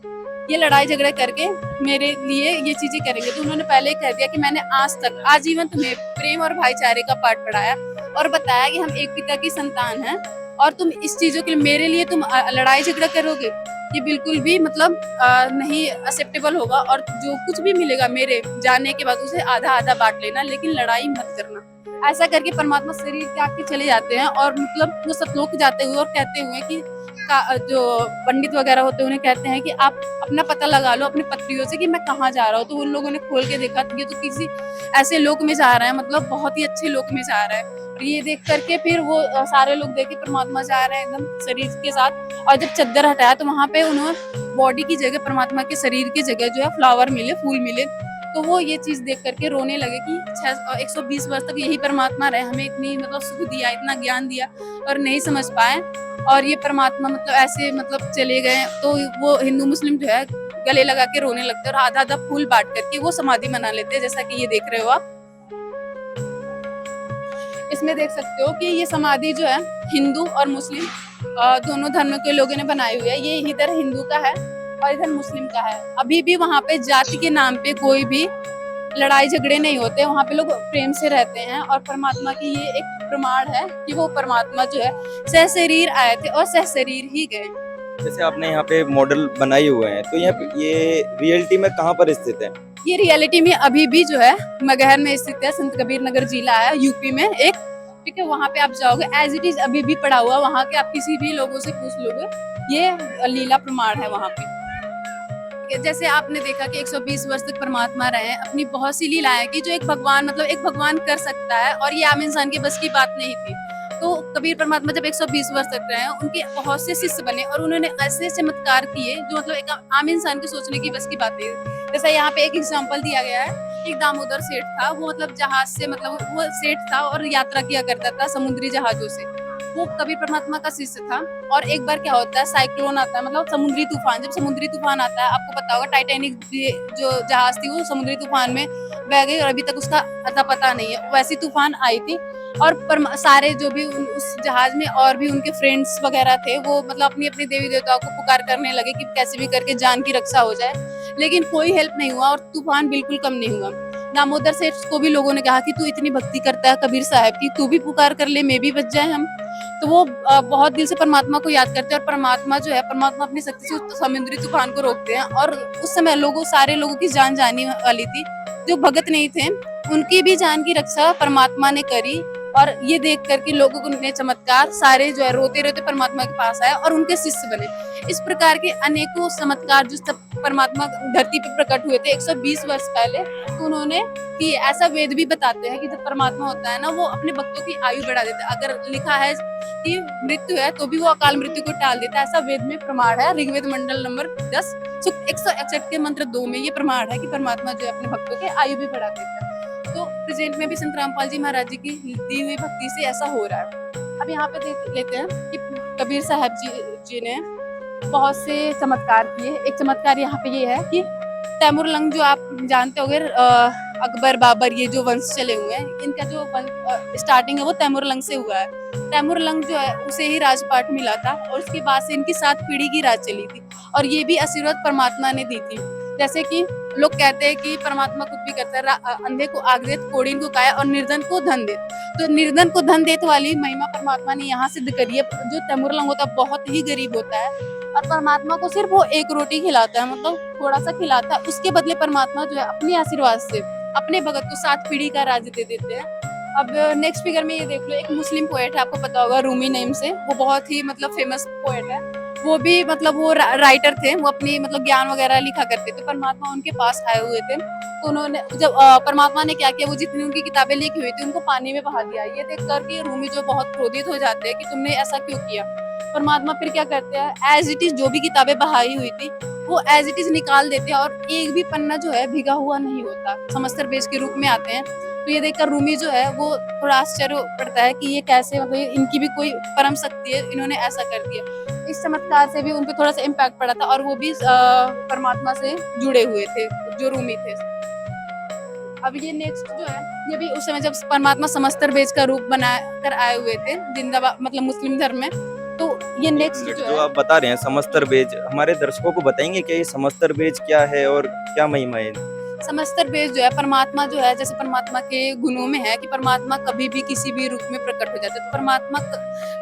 ये लड़ाई झगड़े करके मेरे लिए ये चीजें करेंगे। तो उन्होंने पहले ही कह दिया कि मैंने आज तक आजीवन तुम्हें प्रेम और भाईचारे का पाठ पढ़ाया और बताया कि हम एक पिता की संतान हैं और तुम इस चीजों के लिए मेरे लिए तुम लड़ाई झगड़ा करोगे, ये बिल्कुल भी मतलब नहीं एक्सेप्टेबल होगा और जो कुछ भी मिलेगा मेरे जाने के बाद उसे आधा आधा बांट लेना, लेकिन लड़ाई मत करना। ऐसा करके परमात्मा शरीर त्याग के चले जाते हैं और मतलब वो सतलोक जाते हुए और कहते हुए कि जो पंडित वगैरह होते हैं उन्हें कहते हैं कि आप अपना पता लगा लो अपने पत्रियों से कि मैं कहाँ जा रहा हूँ। तो उन लोगों ने खोल के देखा तो ये तो किसी ऐसे लोक में जा रहा है, मतलब बहुत ही अच्छे लोक में जा रहा है। और ये देख करके फिर वो सारे लोग देखे परमात्मा जा रहे हैं एकदम शरीर के साथ, और जब चद्दर हटाया तो वहां पे उन्होंने बॉडी की जगह परमात्मा के शरीर की जगह जो है फ्लावर मिले, फूल मिले। तो वो ये चीज देख करके रोने लगे कि 120 वर्ष तक यही परमात्मा रहे, हमें इतनी मतलब सुख दिया, इतना ज्ञान दिया और नहीं समझ पाए, और ये परमात्मा मतलब ऐसे मतलब चले गए। तो वो हिंदू मुस्लिम जो है गले लगा के रोने लगते हैं और आधा आधा फूल बांट करके वो समाधि मना लेते हैं, जैसा कि ये देख रहे हो आप। इसमें देख सकते हो कि ये समाधि जो है हिंदू और मुस्लिम दोनों धर्म के लोगों ने बनाई हुई है। ये इधर हिंदू का है और इधर मुस्लिम का है। अभी भी वहाँ पे जाति के नाम पे कोई भी लड़ाई झगड़े नहीं होते, वहाँ पे लोग प्रेम से रहते हैं। और परमात्मा की ये एक प्रमाण है कि वो परमात्मा जो है सहशरीर आए थे और सहशरीर ही गए। जैसे आपने यहाँ पे मॉडल बनाए हुए हैं, तो ये रियलिटी में कहाँ पर स्थित है? ये रियलिटी में अभी भी जो है मगहर में स्थित है, संत कबीर नगर जिला है यूपी में एक, ठीक है। वहाँ पे आप जाओगे एज इट इज अभी भी पड़ा हुआ, वहाँ के आप किसी भी लोगों से पूछ लोगे, ये लीला प्रमाण है वहाँ पे। जैसे आपने देखा कि 120 वर्ष तक परमात्मा रहे, अपनी बहुत सी लीलाएं की जो एक भगवान मतलब एक भगवान कर सकता है, और ये आम इंसान के बस की बात नहीं थी। तो कबीर परमात्मा जब 120 वर्ष तक रहे, उनके बहुत से शिष्य बने और उन्होंने ऐसे चमत्कार किए जो मतलब एक आम इंसान के सोचने की बस की बात नहीं। जैसा यहाँ पे एक एग्जाम्पल दिया गया है, एक दामोदर सेठ था, वो मतलब जहाज से मतलब वो सेठ था और यात्रा किया करता था समुद्री जहाजों से। वो कबीर परमात्मा का शिष्य था। और एक बार क्या होता है, साइक्लोन आता है, मतलब समुद्री तूफान। जब समुद्री तूफान आता है, आपको पता होगा टाइटैनिक जो जहाज थी वो समुद्री तूफान में बह गई और अभी तक उसका अता पता नहीं है। वैसी तूफान आई थी और सारे जो भी उस जहाज में और भी उनके फ्रेंड्स वगैरह थे, वो मतलब अपनी अपनी देवी देवताओं को पुकार करने लगे कि कैसे भी करके जान की रक्षा हो जाए, लेकिन कोई हेल्प नहीं हुआ और तूफान बिल्कुल कम नहीं हुआ। दामोदर सेठ को भी लोगों ने कहा कि तू इतनी भक्ति करता है कबीर साहब की, तू भी पुकार कर ले, मैं भी बच जाए हम। तो वो बहुत दिल से परमात्मा को याद करते हैं और परमात्मा जो है, परमात्मा अपनी शक्ति से उस समुद्री तूफान को रोकते हैं। और उस समय सारे लोगों की जान जाने वाली थी, जो भगत नहीं थे उनकी भी जान की रक्षा परमात्मा ने करी। और ये देख करके लोगों को ने चमत्कार सारे जो है रोते रोते परमात्मा के पास आए और उनके शिष्य बने। इस प्रकार के अनेकों चमत्कार जो सब परमात्मा धरती पे प्रकट हुए थे 120 वर्ष पहले, तो उन्होंने कि ऐसा वेद भी बताते हैं कि जब परमात्मा होता है ना, वो अपने भक्तों की आयु बढ़ा देता है। अगर लिखा है कि मृत्यु है तो भी वो अकाल मृत्यु को टाल देता है, ऐसा वेद में प्रमाण है। ऋग्वेद मंडल नंबर 10 सूक्त 161 के मंत्र 2 में ये प्रमाण है कि परमात्मा जो है अपने भक्तों की आयु भी बढ़ा देता है। तो प्रेजेंट में भी संत रामपाल जी महाराज जी की दी हुई भक्ति से ऐसा हो रहा है। अब यहाँ पे देख लेते हैं कि कबीर साहब जी ने बहुत से चमत्कार किए। एक चमत्कार यहाँ पे ये है कि तैमूर लंग, जो आप जानते होंगे अकबर बाबर ये जो वंश चले हुए हैं, इनका जो स्टार्टिंग है वो तैमूर लंग से हुआ है। तैमूर लंग जो है उसे ही राजपाट मिला था और उसके बाद से इनकी 7 पीढ़ी की राज चली थी और ये भी आशीर्वाद परमात्मा ने दी थी। जैसे कि लोग कहते हैं कि परमात्मा कुछ भी करता है, अंधे को आग दे, कोड़ीन को काया और निर्धन को धन दे। तो निर्धन को धन देने वाली महिमा परमात्मा ने यहाँ सिद्ध करी है। जो तैमूर लंग होता है बहुत ही गरीब होता है और परमात्मा को सिर्फ वो 1 रोटी खिलाता है, मतलब थोड़ा सा खिलाता है। उसके बदले परमात्मा जो है अपने आशीर्वाद से अपने भगत को 7 पीढ़ी का राज्य दे देते हैं। अब नेक्स्ट फिगर में ये देख लो, एक मुस्लिम पोएट है, आपको पता होगा रूमी नेम से, वो बहुत ही मतलब फेमस पोएट है। वो भी मतलब वो राइटर थे, वो अपनी मतलब ज्ञान वगैरह लिखा करते थे। परमात्मा उनके पास आए हुए थे, तो उन्होंने जब परमात्मा ने क्या किया, वो जितनी उनकी किताबें लिखी हुई थी उनको पानी में बहा दिया। ये देख करके रूमी जो बहुत क्रोधित हो जाते हैं कि तुमने ऐसा क्यों किया। परमात्मा फिर क्या करते हैं, एज इट इज जो भी किताबें बहाई हुई थी वो एज इट इज निकाल देते हैं और एक भी पन्ना जो है भिगा हुआ नहीं होता, समस्तर बेज के रूप में आते हैं। तो ये देखकर रूमी जो है वो थोड़ा आश्चर्य पड़ता है कि ये कैसे, मतलब इनकी भी कोई परम शक्ति है, इन्होंने ऐसा कर दिया। इस चमत्कार से भी उनको थोड़ा सा इम्पैक्ट पड़ा था और वो भी परमात्मा से जुड़े हुए थे जो रूमी थे। अब ये नेक्स्ट जो है, ये भी उस समय जब परमात्मा समस्तर बेज का रूप बना कर आए हुए थे जिंदाबाद मतलब मुस्लिम धर्म में, तो ये एक नेक्स्ट मिनट, जो जो है आप बता रहे हैं समस्तर बेज, हमारे दर्शकों को बताएंगे कि ये समस्तर बेज क्या है और क्या महिमा है इनकी? समस्तर बेस जो है परमात्मा जो है, जैसे परमात्मा के गुणों में है कि परमात्मा कभी भी किसी भी रूप में प्रकट हो जाते हैं। तो परमात्मा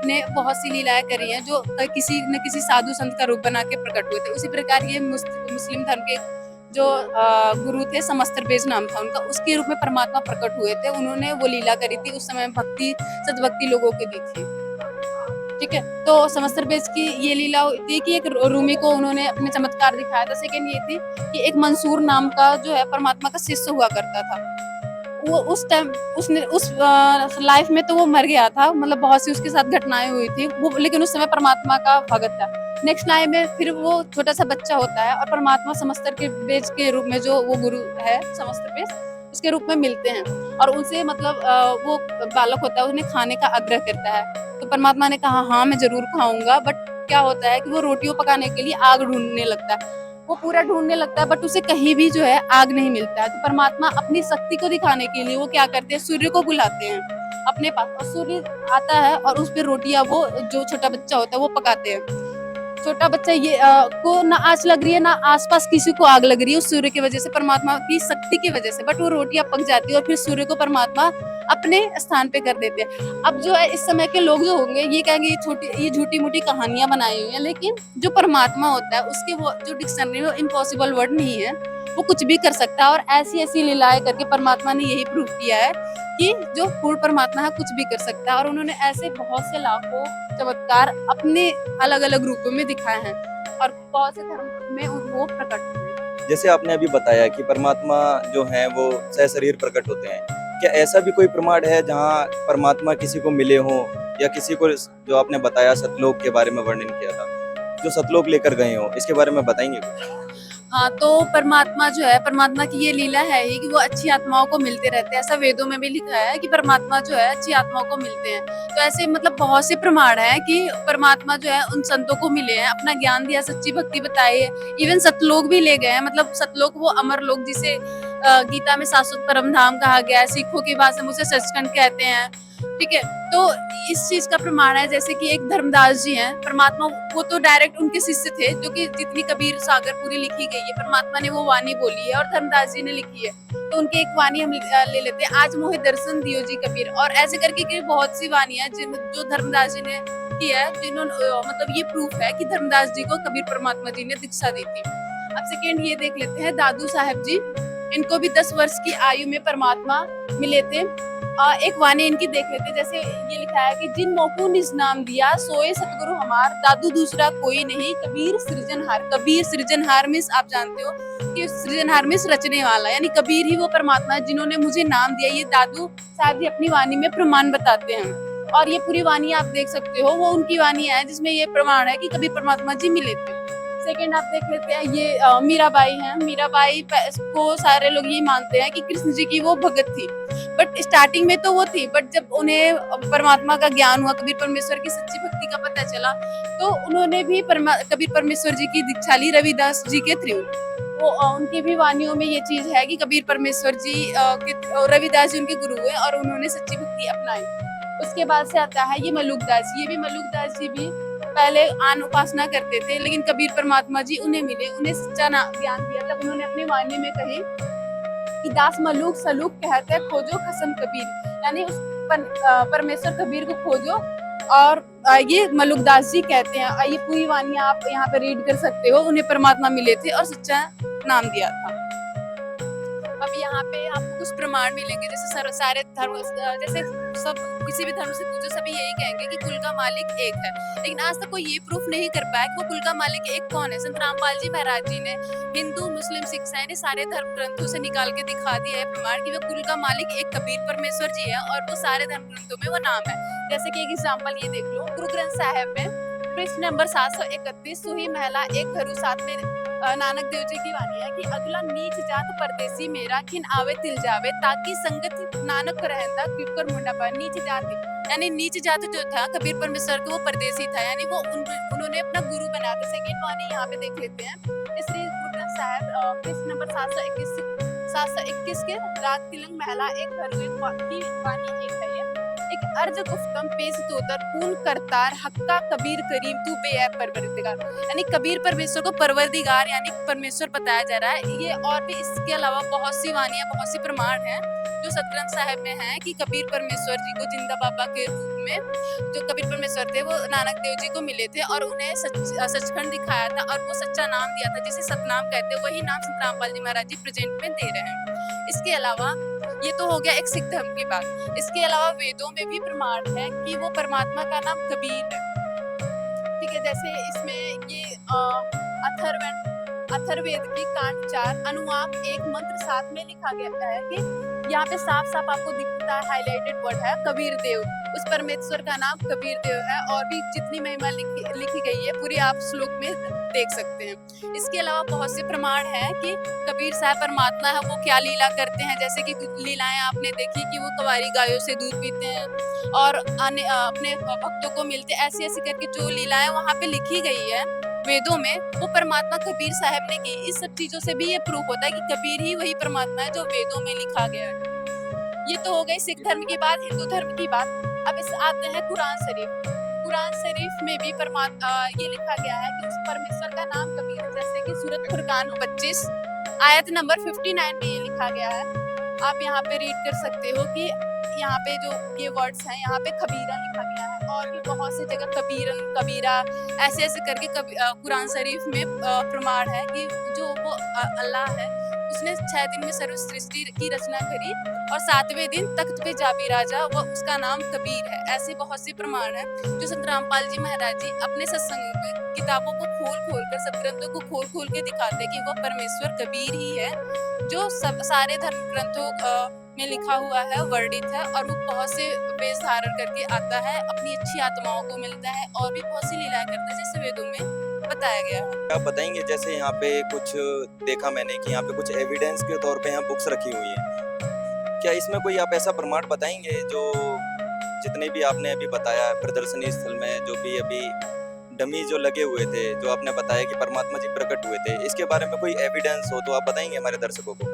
ने बहुत सी लीलाएं करी हैं जो किसी न किसी साधु संत का रूप बना के प्रकट हुए थे। उसी प्रकार ये मुस्लिम धर्म के जो गुरु थे, समस्तर बेस नाम था उनका, उसके रूप में परमात्मा प्रकट हुए थे। उन्होंने वो लीला करी थी, उस समय भक्ति सदभक्ति लोगों की दी थी। ठीक है, तो समस्तर बेस की ये लीला थी कि एक रूमी को उन्होंने अपने चमत्कार दिखाया था। सेकंड ये थी कि एक मंसूर नाम का जो है परमात्मा का शिष्य हुआ करता था। वो उस टाइम उसने उस लाइफ में तो वो मर गया था, मतलब बहुत सी उसके साथ घटनाएं हुई थी वो, लेकिन उस समय परमात्मा का भगत था। नेक्स्ट लाइफ में फिर वो छोटा सा बच्चा होता है और परमात्मा समस्तर के बेस के रूप में, जो वो गुरु है समस्तर बेस, उसके रूप में मिलते हैं और उनसे मतलब वो बालक होता है, उन्हें खाने का आग्रह करता है। तो परमात्मा ने कहा हाँ मैं जरूर खाऊंगा, बट क्या होता है कि वो रोटियों पकाने के लिए आग ढूंढने लगता है। वो पूरा ढूंढने लगता है बट उसे कहीं भी जो है आग नहीं मिलता है। तो परमात्मा अपनी शक्ति को दिखाने के लिए वो क्या करते हैं, सूर्य को बुलाते हैं अपने पास, और सूर्य आता है और उस पे रोटियां वो जो छोटा बच्चा होता है वो पकाते हैं। छोटा बच्चा ये को ना आँच लग रही है ना आसपास किसी को आग लग रही है उस सूर्य की वजह से, परमात्मा की शक्ति की वजह से, बट वो रोटियां पक जाती है और फिर सूर्य को परमात्मा अपने स्थान पे कर देते हैं। अब जो है इस समय के लोग जो होंगे ये कहेंगे ये झूठी मूठी कहानियां बनाई हुई हैं, लेकिन जो परमात्मा होता है उसके वो जो डिक्शनरी में इम्पॉसिबल वर्ड नहीं है, वो कुछ भी कर सकता है। और ऐसी ऐसी लीलाएं करके परमात्मा ने यही प्रूव किया है कि जो पूर्ण परमात्मा है कुछ भी कर सकता है। और उन्होंने ऐसे बहुत से लाखों चमत्कार अपने अलग अलग रूपों में दिखाए हैं और बहुत से धर्म में वो प्रकट हुए हैं। जैसे आपने अभी बताया कि परमात्मा जो है वो सशरीर प्रकट होते हैं, क्या ऐसा भी कोई प्रमाण है जहाँ परमात्मा किसी को मिले हों, या किसी को, जो आपने बताया सतलोक के बारे में वर्णन किया था, जो सतलोक लेकर गए हो, इसके बारे में बताएंगे कुछ? हाँ, तो परमात्मा जो है, परमात्मा की ये लीला है ही कि वो अच्छी आत्माओं को मिलते रहते हैं। ऐसा वेदों में भी लिखा है कि परमात्मा जो है अच्छी आत्माओं को मिलते हैं। तो ऐसे मतलब बहुत से प्रमाण हैं कि परमात्मा जो है उन संतों को मिले हैं, अपना ज्ञान दिया, सच्ची भक्ति बताई है। इवन सतलोक भी ले गए हैं, मतलब सतलोक वो अमर लोक जिसे गीता में शाश्वत परम धाम कहा गया है, सिखों की भाषा में उसे सचखंड कहते हैं। ठीक है, तो इस चीज का प्रमाण है, जैसे कि एक धर्मदास जी हैं, परमात्मा वो तो डायरेक्ट उनके शिष्य थे, जो कि जितनी कबीर सागर पूरी लिखी गई है परमात्मा ने वो वाणी बोली है और धर्मदास जी ने लिखी है। तो उनकी एक वाणी हम ले लेते हैं, आज मोहे दर्शन दियो जी कबीर, और ऐसे करके बहुत सी वाणियां जो धर्मदास जी ने की है, जिन्होंने मतलब ये प्रूफ है कि धर्मदास जी को कबीर परमात्मा जी ने दीक्षा दी थी। अब सेकेंड ये देख लेते हैं दादू साहब जी, इनको भी 10 वर्ष की आयु में परमात्मा मिले थे। एक वाणी इनकी देख लेते हैं, जैसे ये लिखा है कि जिन मोकू निज नाम दिया सोए सतगुरु हमार, दादू दूसरा कोई नहीं कबीर सृजनहार। कबीर सृजनहार मीन्स आप जानते हो कि सृजनहार मीन्स रचने वाला, यानी कबीर ही वो परमात्मा है जिन्होंने मुझे नाम दिया। ये दादू साहब जी अपनी वाणी में प्रमाण बताते हैं और ये पूरी वाणी आप देख सकते हो, वो उनकी वाणी है जिसमें ये प्रमाण है कि कबीर परमात्मा जी मिले थे। सेकेंड आप देख लेते हैं, ये मीराबाई हैं। मीराबाई को सारे लोग ये मानते हैं कि कृष्ण जी की वो भगत थी, बट स्टार्टिंग में तो वो थी, बट जब उन्हें परमात्मा का ज्ञान हुआ, कबीर परमेश्वर की सच्ची भक्ति का पता चला, तो उन्होंने भी कबीर परमेश्वर जी की दीक्षा ली रविदास जी के थ्रू। वो उनकी भी वाणियों में ये चीज है कि कबीर परमेश्वर जी रविदास जी उनके गुरु हुए और उन्होंने सच्ची भक्ति अपनाई। उसके बाद से आता है ये मलुकदास, ये भी मलुकदास जी भी पहले आन उपासना करते थे, लेकिन कबीर परमात्मा जी उन्हें मिले, उन्हें सच्चा ज्ञान दिया, तब उन्होंने अपनी वाणी में कहे कि दास मलूक सलूक कहते खोजो खसम कबीर, यानी उस परमेश्वर कबीर को खोजो। और ये मलुकदास जी कहते हैं, ये पूरी वाणी आप यहाँ पे रीड कर सकते हो, उन्हें परमात्मा मिले थे और सच्चा नाम दिया था। अब यहाँ पे आपको कुछ प्रमाण मिलेंगे, जैसे सारे धर्म, जैसे सब किसी भी धर्म से पूछो सभी यही कहेंगे कि कुल का मालिक एक है, लेकिन आज तक कोई ये प्रूफ नहीं कर पाया कि वो कुल का मालिक एक कौन है। संत रामपाल जी महाराज जी ने हिंदू मुस्लिम सिख ईसाई सारे धर्म ग्रंथों से निकाल के दिखा दिया है प्रमाण कि वो कुल का मालिक एक कबीर परमेश्वर जी है और वो सारे धर्म ग्रंथों में वो नाम है। जैसे कि एक एग्जाम्पल ये देख लो, गुरु ग्रंथ साहिब में पृष्ठ नंबर 731, सुही महिला एक घरू साथ में नानक देव जी की वाणी है कि अगला नीच जात परदेसी मेरा, खिन आवे तिल जावे, ताकि संगत नानक रहंदा किकर मुंडा पर। नीच जाति यानी नीच जात जो था कबीर परमेश्वर को, वो परदेसी था, यानी वो उन्होंने अपना गुरु बना था। सेकेंड वाणी यहाँ पे देख लेते हैं, श्री गुरु ग्रंथ साहिब पृष्ठ नंबर 721 के राग तिलंग महिला एक घरू की वाणी एक है ये। एक अर्ज गुफ्तम पेश तोतर पून करतार हक्का कबीर करीम तू बेऐब परवरदिगार, यानी कबीर परमेश्वर को परवरदिगार यानी परमेश्वर बताया जा रहा है। ये और भी इसके अलावा बहुत सी वानियां, बहुत सी प्रमाण हैं जो सतग्रंथ साहिब में है कि कबीर परमेश्वर जी को जिंदा बाबा के रूप में, जो कबीर परमेश्वर थे वो नानक देव जी को मिले थे और उन्हें सचखंड दिखाया था और वो सच्चा नाम दिया था जिसे सतनाम कहते हैं, वही नाम संत रामपाल जी महाराज जी प्रेजेंट में दे रहे हैं। इसके अलावा ये तो हो गया एक सिख धर्म की बात। इसके अलावा वेदों में भी प्रमाण है कि वो परमात्मा का नाम कबीर है। ठीक है, जैसे इसमें ये अथर्ववेद की कांड 4 अनुवाक 1 मंत्र 7 में लिखा गया है कि यहाँ पे साफ साफ आपको दिखता है, हाईलाइटेड वर्ड है कबीर देव। उस परमेश्वर का नाम कबीर देव है और भी जितनी महिमा लिखी गई है पूरी आप श्लोक में देख सकते हैं। इसके अलावा बहुत से प्रमाण है कि कबीर साहब परमात्मा है, वो क्या लीला करते हैं। जैसे कि लीलाएं आपने देखी कि वो कुंवारी गायों से दूध पीते हैं और अपने भक्तों को मिलते, ऐसे ऐसे करके जो लीलाएं वहाँ पे लिखी गई है वेदों में, वो परमात्मा कबीर साहब ने की। इस सब चीजों से भी ये प्रूफ होता है कि कबीर ही वही परमात्मा है जो वेदों में लिखा गया है। ये तो हो गई सिख धर्म की बात, हिंदू धर्म की बात। अब इस आते हैं कुरान शरीफ। कुरान शरीफ में भी परमात्मा ये लिखा गया है कि उस परमेश्वर का नाम कबीर है। जैसे कि सूरत फुरकान 25 आयत नंबर 59 में ये लिखा गया है। आप यहाँ पे रीड कर सकते हो कि यहाँ पे जो ये वर्ड्स हैं, यहाँ पे खबीरा लिखा गया है और भी बहुत सी जगह कबीरन, कबीरा ऐसे ऐसे करके कुरान शरीफ में प्रमाण है कि जो वो अल्लाह है उसने 6 दिन में सर्व सृष्टि की रचना करी और 7वें दिन तख्त पे जा बिराजा, वो उसका नाम कबीर है। ऐसे बहुत से प्रमाण है जो संत रामपाल जी महाराज जी अपने सत्संग में किताबों को खोल कर, सतग्रंथों को खोल के दिखाते हैं कि वो परमेश्वर कबीर ही है जो सब सारे धर्म ग्रंथों में लिखा हुआ है, वर्णित है और वो बहुत से वेश धारण करके आता है, अपनी अच्छी आत्माओं को मिलता है और भी बहुत सी लीलाएं करता है जैसे वेदों में बताया गया है। आप बताएंगे जैसे यहाँ पे कुछ देखा मैंने कि यहाँ पे कुछ एविडेंस के तौर पे यहाँ बुक्स रखी हुई हैं, क्या इसमें कोई आप ऐसा प्रमाण बताएंगे जो जितने भी आपने अभी बताया प्रदर्शनी स्थल में जो भी अभी डमी जो लगे हुए थे, जो आपने बताया कि परमात्मा जी प्रकट हुए थे, इसके बारे में कोई एविडेंस हो तो आप बताएंगे हमारे दर्शकों को।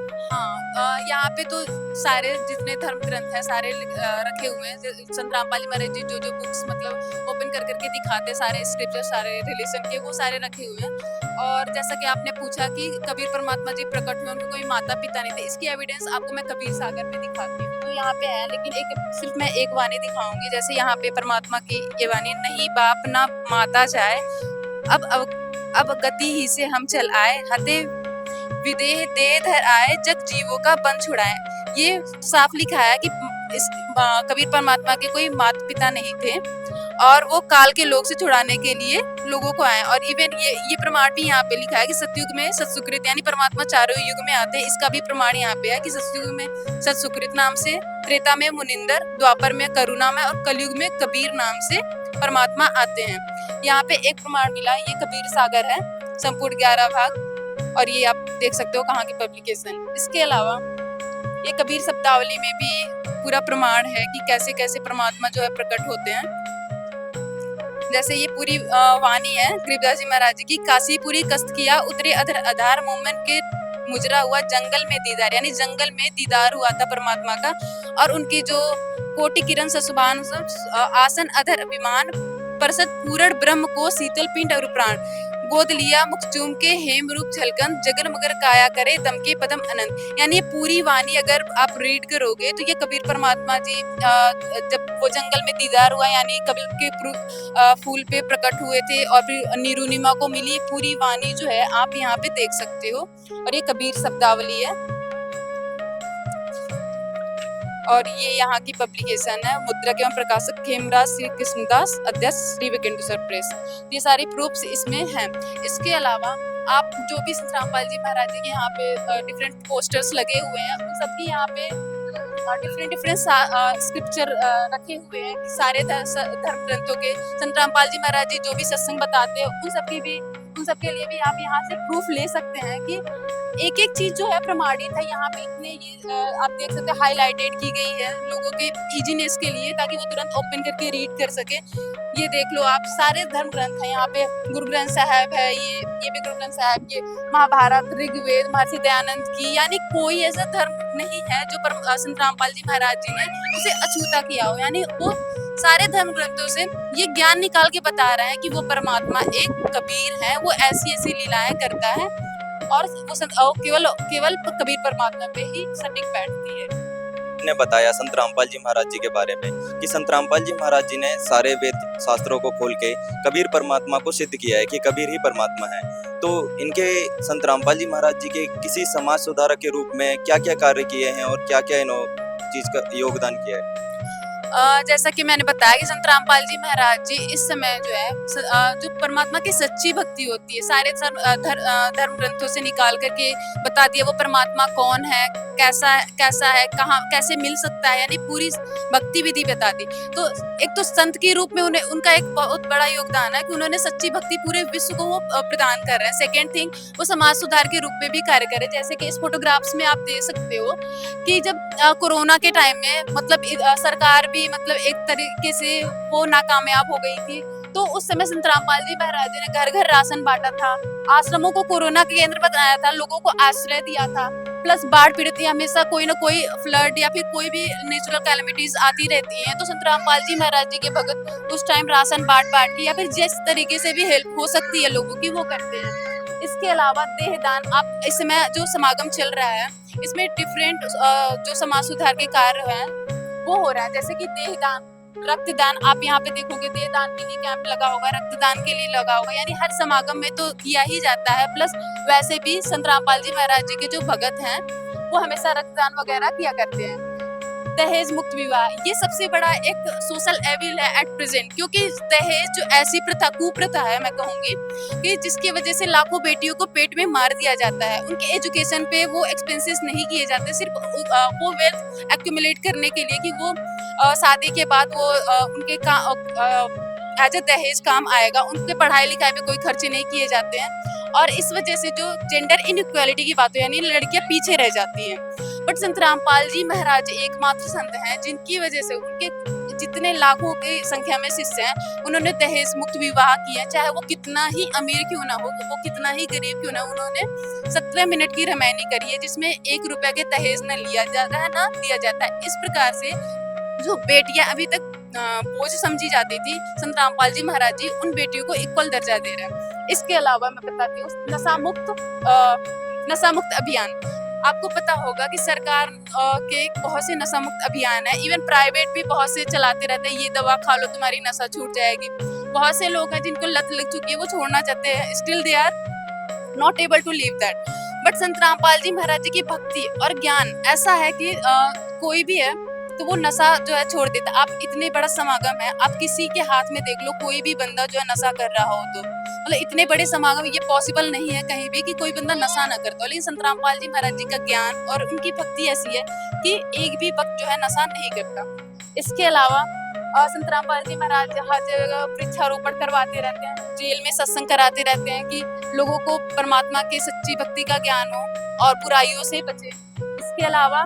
हाँ, यहाँ पे तो सारे जितने धर्म ग्रंथ हैं सारे रखे हुए हैं। संत रामपाल जी महाराज जी जो बुक्स मतलब ओपन कर करके दिखाते, सारे स्क्रिप्चर, सारे रिलीजन के, वो सारे रखे हुए हैं। और जैसा कि आपने पूछा कि कबीर परमात्मा जी प्रकट हुए, उनके कोई माता पिता नहीं थे, इसकी एविडेंस आपको मैं कबीर सागर में दिखाती हूँ। तो यहाँ पे है, लेकिन सिर्फ मैं एक वाणी दिखाऊंगी। जैसे यहाँ पे परमात्मा की ये वाणी, नहीं बाप ना माता जाए, अब गति ही से हम चल आए, हते विदेह दे धर आए, जग जीवों का बंध छुड़ाए। ये साफ लिखा है कि इस कबीर परमात्मा के कोई माता पिता नहीं थे और वो काल के लोग से छुड़ाने के लिए लोगों को आए। और इवन ये प्रमाण भी यहाँ पे लिखा है कि सतयुग में सतसुकृत, यानी परमात्मा चारों युग में आते हैं। इसका भी प्रमाण यहाँ पे है कि सतयुग में सतसुकृत नाम से, त्रेता में मुनिंदर, द्वापर में करुणा में और कलयुग में कबीर नाम से परमात्मा आते हैं। यहाँ पे एक प्रमाण मिला, ये कबीर सागर है, संपूर्ण 11 भाग, और ये आप देख सकते हो कहाँ की पब्लिकेशन। इसके अलावा ये कबीर शब्दावली में भी पूरा प्रमाण है कि कैसे कैसे परमात्मा जो है प्रकट होते हैं। जैसे ये पूरी वाणी है गरीबदास जी महाराज जी की, काशीपुरी कस्त किया उतरे अधर आधार, मोमन के मुजरा हुआ जंगल में दीदार, यानी जंगल में दीदार हुआ था परमात्मा का। और उनकी जो कोटि किरण ससुभान आसन अधर अभिमान, परसत पूरण ब्रह्म को शीतल पिंड और प्राण, गोद लिया मुख चूम के हेम रूप झलकन, जगन मगर काया करे दम के पदम अनंत। यानी पूरी वाणी अगर आप रीड करोगे तो ये कबीर परमात्मा जी जब वो जंगल में दीदार हुआ, यानी कबीर के फूल पे प्रकट हुए थे और फिर नीरुनिमा को मिली, पूरी वाणी जो है आप यहाँ पे देख सकते हो। और ये कबीर शब्दावली है और ये यहाँ की पब्लिकेशन है, मुद्रक एवं प्रकाशक खेमराज श्री कृष्णदास, अध्यक्ष श्री वेंकटेश्वर प्रेस। ये सारी प्रूफ्स इसमें हैं। इसके अलावा आप जो भी संत रामपाल जी महाराज जी के यहाँ पे डिफरेंट पोस्टर्स लगे हुए हैं, उन सबकी यहाँ पे डिफरेंट स्क्रिप्चर रखे हुए हैं। सारे धर्म ग्रंथों के संत रामपाल जी महाराज जी जो भी सत्संग बताते हैं उन सबकी भी उन सब के लिए भी आप यहाँ से प्रूफ ले सकते हैं कि एक एक चीज जो है प्रमाणित है। यहाँ पे इतने ये आप देख सकते हैं हाईलाइटेड की गई है लोगों के इजीनेस के लिए, ताकि वो तुरंत ओपन करके रीड कर सके। ये देख लो आप, सारे धर्म ग्रंथ हैं यहाँ पे। गुरु ग्रंथ साहब है, ये भी गुरु ग्रंथ साहब के, महाभारत, ऋग्वेद, महर्षि दयानंद की, यानी कोई ऐसा धर्म नहीं है जो संत रामपाल जी महाराज जी ने उसे अछूता किया हो। यानी वो सारे धर्म ग्रंथों से ये ज्ञान निकाल के बता रहे हैं कि वो परमात्मा एक कबीर है, वो ऐसी ऐसी लीलाएं करता है और वो केवल कबीर परमात्मा पे ही सटीक बैठती है। ने बताया संत रामपाल जी महाराज जी के बारे में कि संत रामपाल जी महाराज जी ने सारे वेद शास्त्रों को खोल के कबीर परमात्मा को सिद्ध किया है कि कबीर ही परमात्मा है। तो इनके संत रामपाल जी महाराज जी के किसी समाज सुधारक के रूप में क्या क्या कार्य किए हैं और क्या क्या इन्होंने चीज का योगदान किया है? जैसा कि मैंने बताया कि संत रामपाल जी महाराज जी इस समय जो है जो परमात्मा की सच्ची भक्ति होती है, सारे धर्म ग्रंथों से निकाल करके बता दिया वो परमात्मा कौन है, कैसा है, कहाँ कैसे मिल सकता है, यानी पूरी भक्ति विधि बता दी। तो एक तो संत के रूप में उनका एक बहुत बड़ा योगदान है कि उन्होंने सच्ची भक्ति पूरे विश्व को वो प्रदान कर रहे हैं। सेकेंड थिंग, वो समाज सुधार के रूप में भी कार्य कर रहे हैं। जैसे कि इस फोटोग्राफ्स में आप देख सकते हो कि जब कोरोना के टाइम में मतलब सरकार भी मतलब एक तरीके से वो नाकामयाब हो गई थी, तो उस समय संत रामपाल जी महाराज जी ने घर घर राशन बांटा था, आश्रमों को कोरोना के केंद्र बनाया था, लोगों को आश्रय दिया था। प्लस बाढ़ पीड़ित हमेशा कोई ना कोई फ्लड या फिर कोई भी नेचुरल कैलेमिटीज आती रहती हैं, तो संत रामपाल जी महाराज जी के भगत उस टाइम राशन बांट के या फिर जिस तरीके से भी हेल्प हो सकती है लोगों की वो करते हैं। इसके अलावा देहदान, आप इस समय जो समागम चल रहा है इसमें डिफरेंट जो समाज सुधार के कार्य हैं वो हो रहा है। जैसे कि देहदान, रक्तदान, आप यहाँ पे देखोगे देहदान के लिए कैंप लगा होगा, रक्तदान के लिए लगा होगा, यानी हर समागम में तो किया ही जाता है। प्लस वैसे भी संत रामपाल जी महाराज जी के जो भगत हैं वो हमेशा रक्तदान वगैरह किया करते हैं। दहेज मुक्त विवाह, ये सबसे बड़ा एक सोशल एविल है एट प्रेजेंट, क्योंकि दहेज जो ऐसी प्रथा, कुप्रथा है मैं कहूंगी कि जिसकी वजह से लाखों बेटियों को पेट में मार दिया जाता है। उनके एजुकेशन पे वो एक्सपेंसेस नहीं किए जाते, सिर्फ वो वेल्थ एक्यूमुलेट करने के लिए कि वो शादी के बाद वो उनके एज ए दहेज काम आएगा, उनके पढ़ाई लिखाई पे कोई खर्चे नहीं किए जाते हैं। और इस वजह से जो जेंडर इनइक्वालिटी की बात हो, यानी लड़कियां पीछे रह जाती हैं। बट संत रामपाल जी महाराज एकमात्र संत हैं जिनकी वजह से उनके जितने लाखों की संख्या में शिष्य हैं उन्होंने दहेज मुक्त विवाह किया, चाहे वो कितना ही अमीर क्यों ना हो, वो कितना ही गरीब क्यों ना हो। उन्होंने 17 मिनट की रामायणी करी है जिसमें 1 रुपए के दहेज न लिया जाता है ना दिया जाता है। इस प्रकार से जो बेटियां अभी तक बोझ समझी जाती थी, संत रामपाल जी महाराज जी उन बेटियों को इक्वल दर्जा दे रहे हैं। इसके अलावा मैं बताती हूँ नशा मुक्त अभियान। आपको पता होगा कि सरकार के बहुत से नशा मुक्त अभियान है, इवन प्राइवेट भी बहुत से चलाते रहते हैं, ये दवा खा लो तुम्हारी नशा छूट जाएगी। बहुत से लोग हैं जिनको लत लग चुकी है, वो छोड़ना चाहते हैं, still they are not able to leave that. But Sant Rampal जी महाराज जी की भक्ति और ज्ञान ऐसा है कि कोई भी है तो वो नशा जो है छोड़ देता। आप इतने बड़ा समागम है, आप किसी के हाथ में देख लो कोई भी बंदा जो है नशा कर रहा हो, तो मतलब इतने बड़े समागम ये पॉसिबल नहीं है कहीं भी कि कोई बंदा नशा ना करता हो। लेकिन संत रामपाल जी महाराज जी का ज्ञान और उनकी भक्ति ऐसी है कि एक भी वक्त जो है नशा नहीं करता। इसके अलावा संत रामपाल जी महाराज हर जगह वृक्षारोपण करवाते रहते हैं, जेल में सत्संग कराते रहते हैं कि लोगों को परमात्मा की सच्ची भक्ति का ज्ञान हो और बुराइयों से बचे। इसके अलावा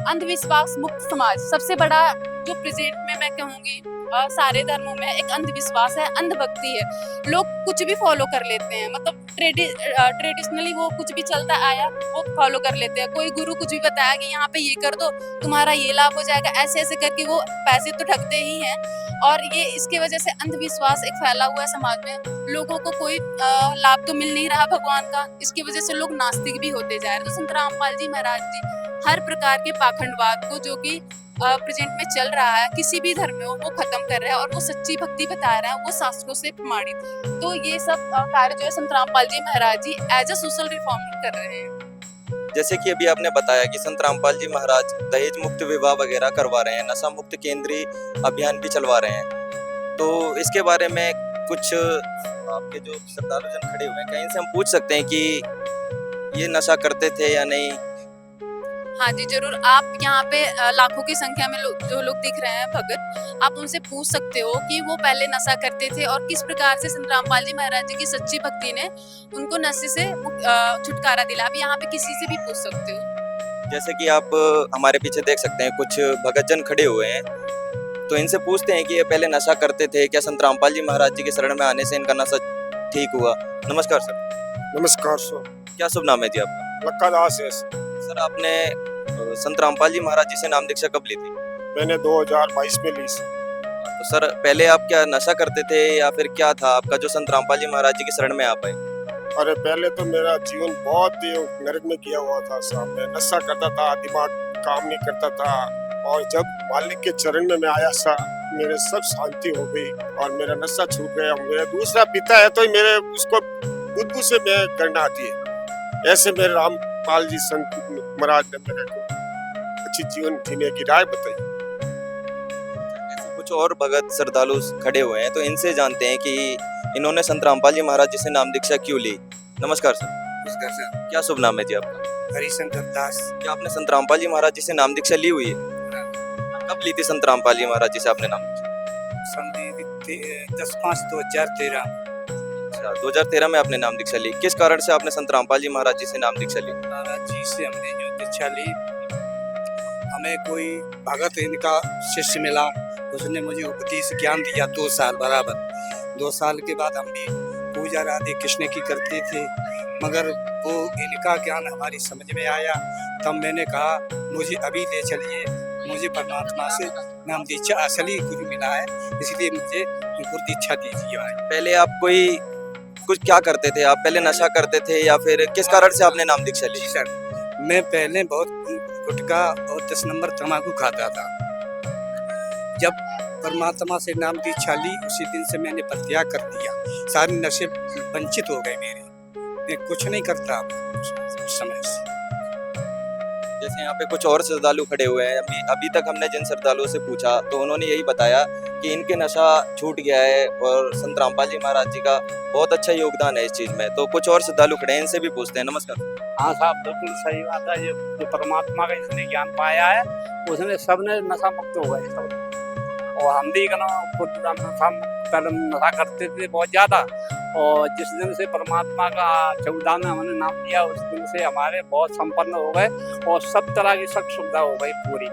अंधविश्वास मुक्त समाज, सबसे बड़ा जो प्रेजेंट में मैं कहूंगी सारे धर्मों में एक अंधविश्वास है, अंधभक्ति है। लोग कुछ भी फॉलो कर लेते हैं, मतलब ट्रेडिशनली वो कुछ भी चलता आया वो फॉलो कर लेते हैं। कोई गुरु कुछ भी बताया कि यहाँ पे ये कर दो तुम्हारा ये लाभ हो जाएगा, ऐसे ऐसे करके वो पैसे तो ठगते ही हैं। और ये इसके वजह से अंधविश्वास एक फैला हुआ है समाज में, लोगों को कोई लाभ तो मिल नहीं रहा भगवान का, इसकी वजह से लोग नास्तिक भी होते जा रहे हैं। तो संत रामपाल जी महाराज जी हर प्रकार के पाखंडवाद को जो कि प्रेजेंट में चल रहा है किसी भी धर्म में हो, वो खत्म कर रहे हैं और वो सच्ची भक्ति बता रहे हैं, वो शास्त्रों से प्रमाणित। तो ये सब कार्य जो है संत रामपाल जी महाराज जी एज अ सोशल रिफॉर्मर कर रहे हैं। जैसे कि अभी आपने बताया कि संत रामपाल जी महाराज दहेज मुक्त विवाह वगैरह करवा रहे हैं, नशा मुक्त केंद्रीय अभियान भी चलवा रहे हैं, तो इसके बारे में कुछ आपके जो श्रद्धालु जन खड़े हुए हैं कहीं से हम पूछ सकते हैं कि ये नशा करते थे या नहीं? हाँ जी, जरूर। आप यहाँ पे लाखों की संख्या में जो लोग दिख रहे हैं भगत, आप उनसे पूछ सकते हो कि वो पहले नशा करते थे और किस प्रकार से संत रामपाल जी महाराज जी की सच्ची भक्ति ने उनको नशे से छुटकारा दिला। आप यहाँ पे किसी से भी पूछ सकते हो। जैसे कि आप हमारे पीछे देख सकते हैं कुछ भगतजन खड़े हुए हैं, तो इनसे पूछते हैं कि ये पहले नशा करते थे, क्या संत रामपाल जी महाराज जी के शरण में आने से इनका नशा ठीक हुआ? नमस्कार सर। नमस्कार सर। क्या शुभ नाम है जी आपका? लक्का दास है। सर आपने संत रामपाल जी महाराज जी से नाम दीक्षा कब ली थी? मैंने 2022 में ली थी। तो सर पहले आप क्या नशा करते थे या फिर क्या था आपका जो संत रामपाल जी महाराज जी के शरण में आप आए? अरे पहले तो मेरा जीवन बहुत ही नरक में किया हुआ था साहब। मैं नशा करता था, दिमाग काम नहीं करता था, और जब मालिक के चरण में मैं आया सा, मेरे सब शांति हो गई और मेरा नशा छूट गया। मेरा दूसरा पिता है तो मेरे उसको बुद्धू से मैं करना आती है। ऐसे मेरे रामपाल जी संत महाराज ने मेरे को अच्छी जीवन जीने की राय बताई। ऐसे कुछ और भगत श्रद्धालु खड़े हुए हैं, तो इनसे जानते हैं कि इन्होंने संत रामपाल जी महाराज जी से नाम दीक्षा क्यों ली। नमस्कार सर। नमस्कार सर। क्या शुभ नाम है जी आपका? हरिशंकर दास। क्या आपने संत रामपाल जी महाराज जी से नाम दीक्षा ली हुई है? कब ली थी संत रामपाल जी महाराज जी से आपने नाम दीक्षा? 10/5/2013। अच्छा, 2013 में आपने नाम दीक्षा ली। किस कारण से आपने संत रामपाल जी महाराज जी से नाम दीक्षा ली? महाराज जी से हमने जो दीक्षा ली, हमें कोई भगत इनका शिष्य मिला, उसने मुझे उपदेश ज्ञान दिया 2 साल बराबर। 2 साल के बाद हम भी पूजा राधे कृष्ण की करते थे, मगर वो इनका ज्ञान हमारी समझ में आया। तब मैंने कहा मुझे अभी ले चलिए, मुझे परमात्मा से नाम दीक्षा असली गुरु मिला है, इसलिए मुझे गुरु दीक्षा दीजिए। पहले आप कोई कुछ क्या करते थे? आप पहले नशा करते थे या फिर किस कारण से आपने नाम दीक्षा ली? सर, मैं पहले बहुत गुटखा और 10 नंबर तम्बाकू खाता था। जब परमात्मा से नाम दीक्षा ली, उसी दिन से मैंने परित्याग कर दिया। सारे नशे वंचित हो गए मेरे। मैं कुछ नहीं करता उस समय से। जैसे यहाँ पे कुछ और श्रद्धालु खड़े हुए हैं, अभी तक हमने जिन श्रद्धालुओं से पूछा तो उन्होंने यही बताया कि इनके नशा छूट गया है और संत रामपाल जी महाराज जी का बहुत अच्छा योगदान है इस चीज में। तो कुछ और श्रद्धालु खड़े हैं, इनसे भी पूछते हैं। नमस्कार। हाँ साहब, बिल्कुल सही बात है। जो परमात्मा का इसने ज्ञान पाया है, उसने सबने नशा मुक्त हो गए सब। और हम भी खुद नशा करते थे बहुत ज्यादा, और जिस दिन से परमात्मा का चौदान में हमने नाम लिया, उस दिन से हमारे बहुत संपन्न हो गए और सब तरह की सब सुविधा हो गई पूरी।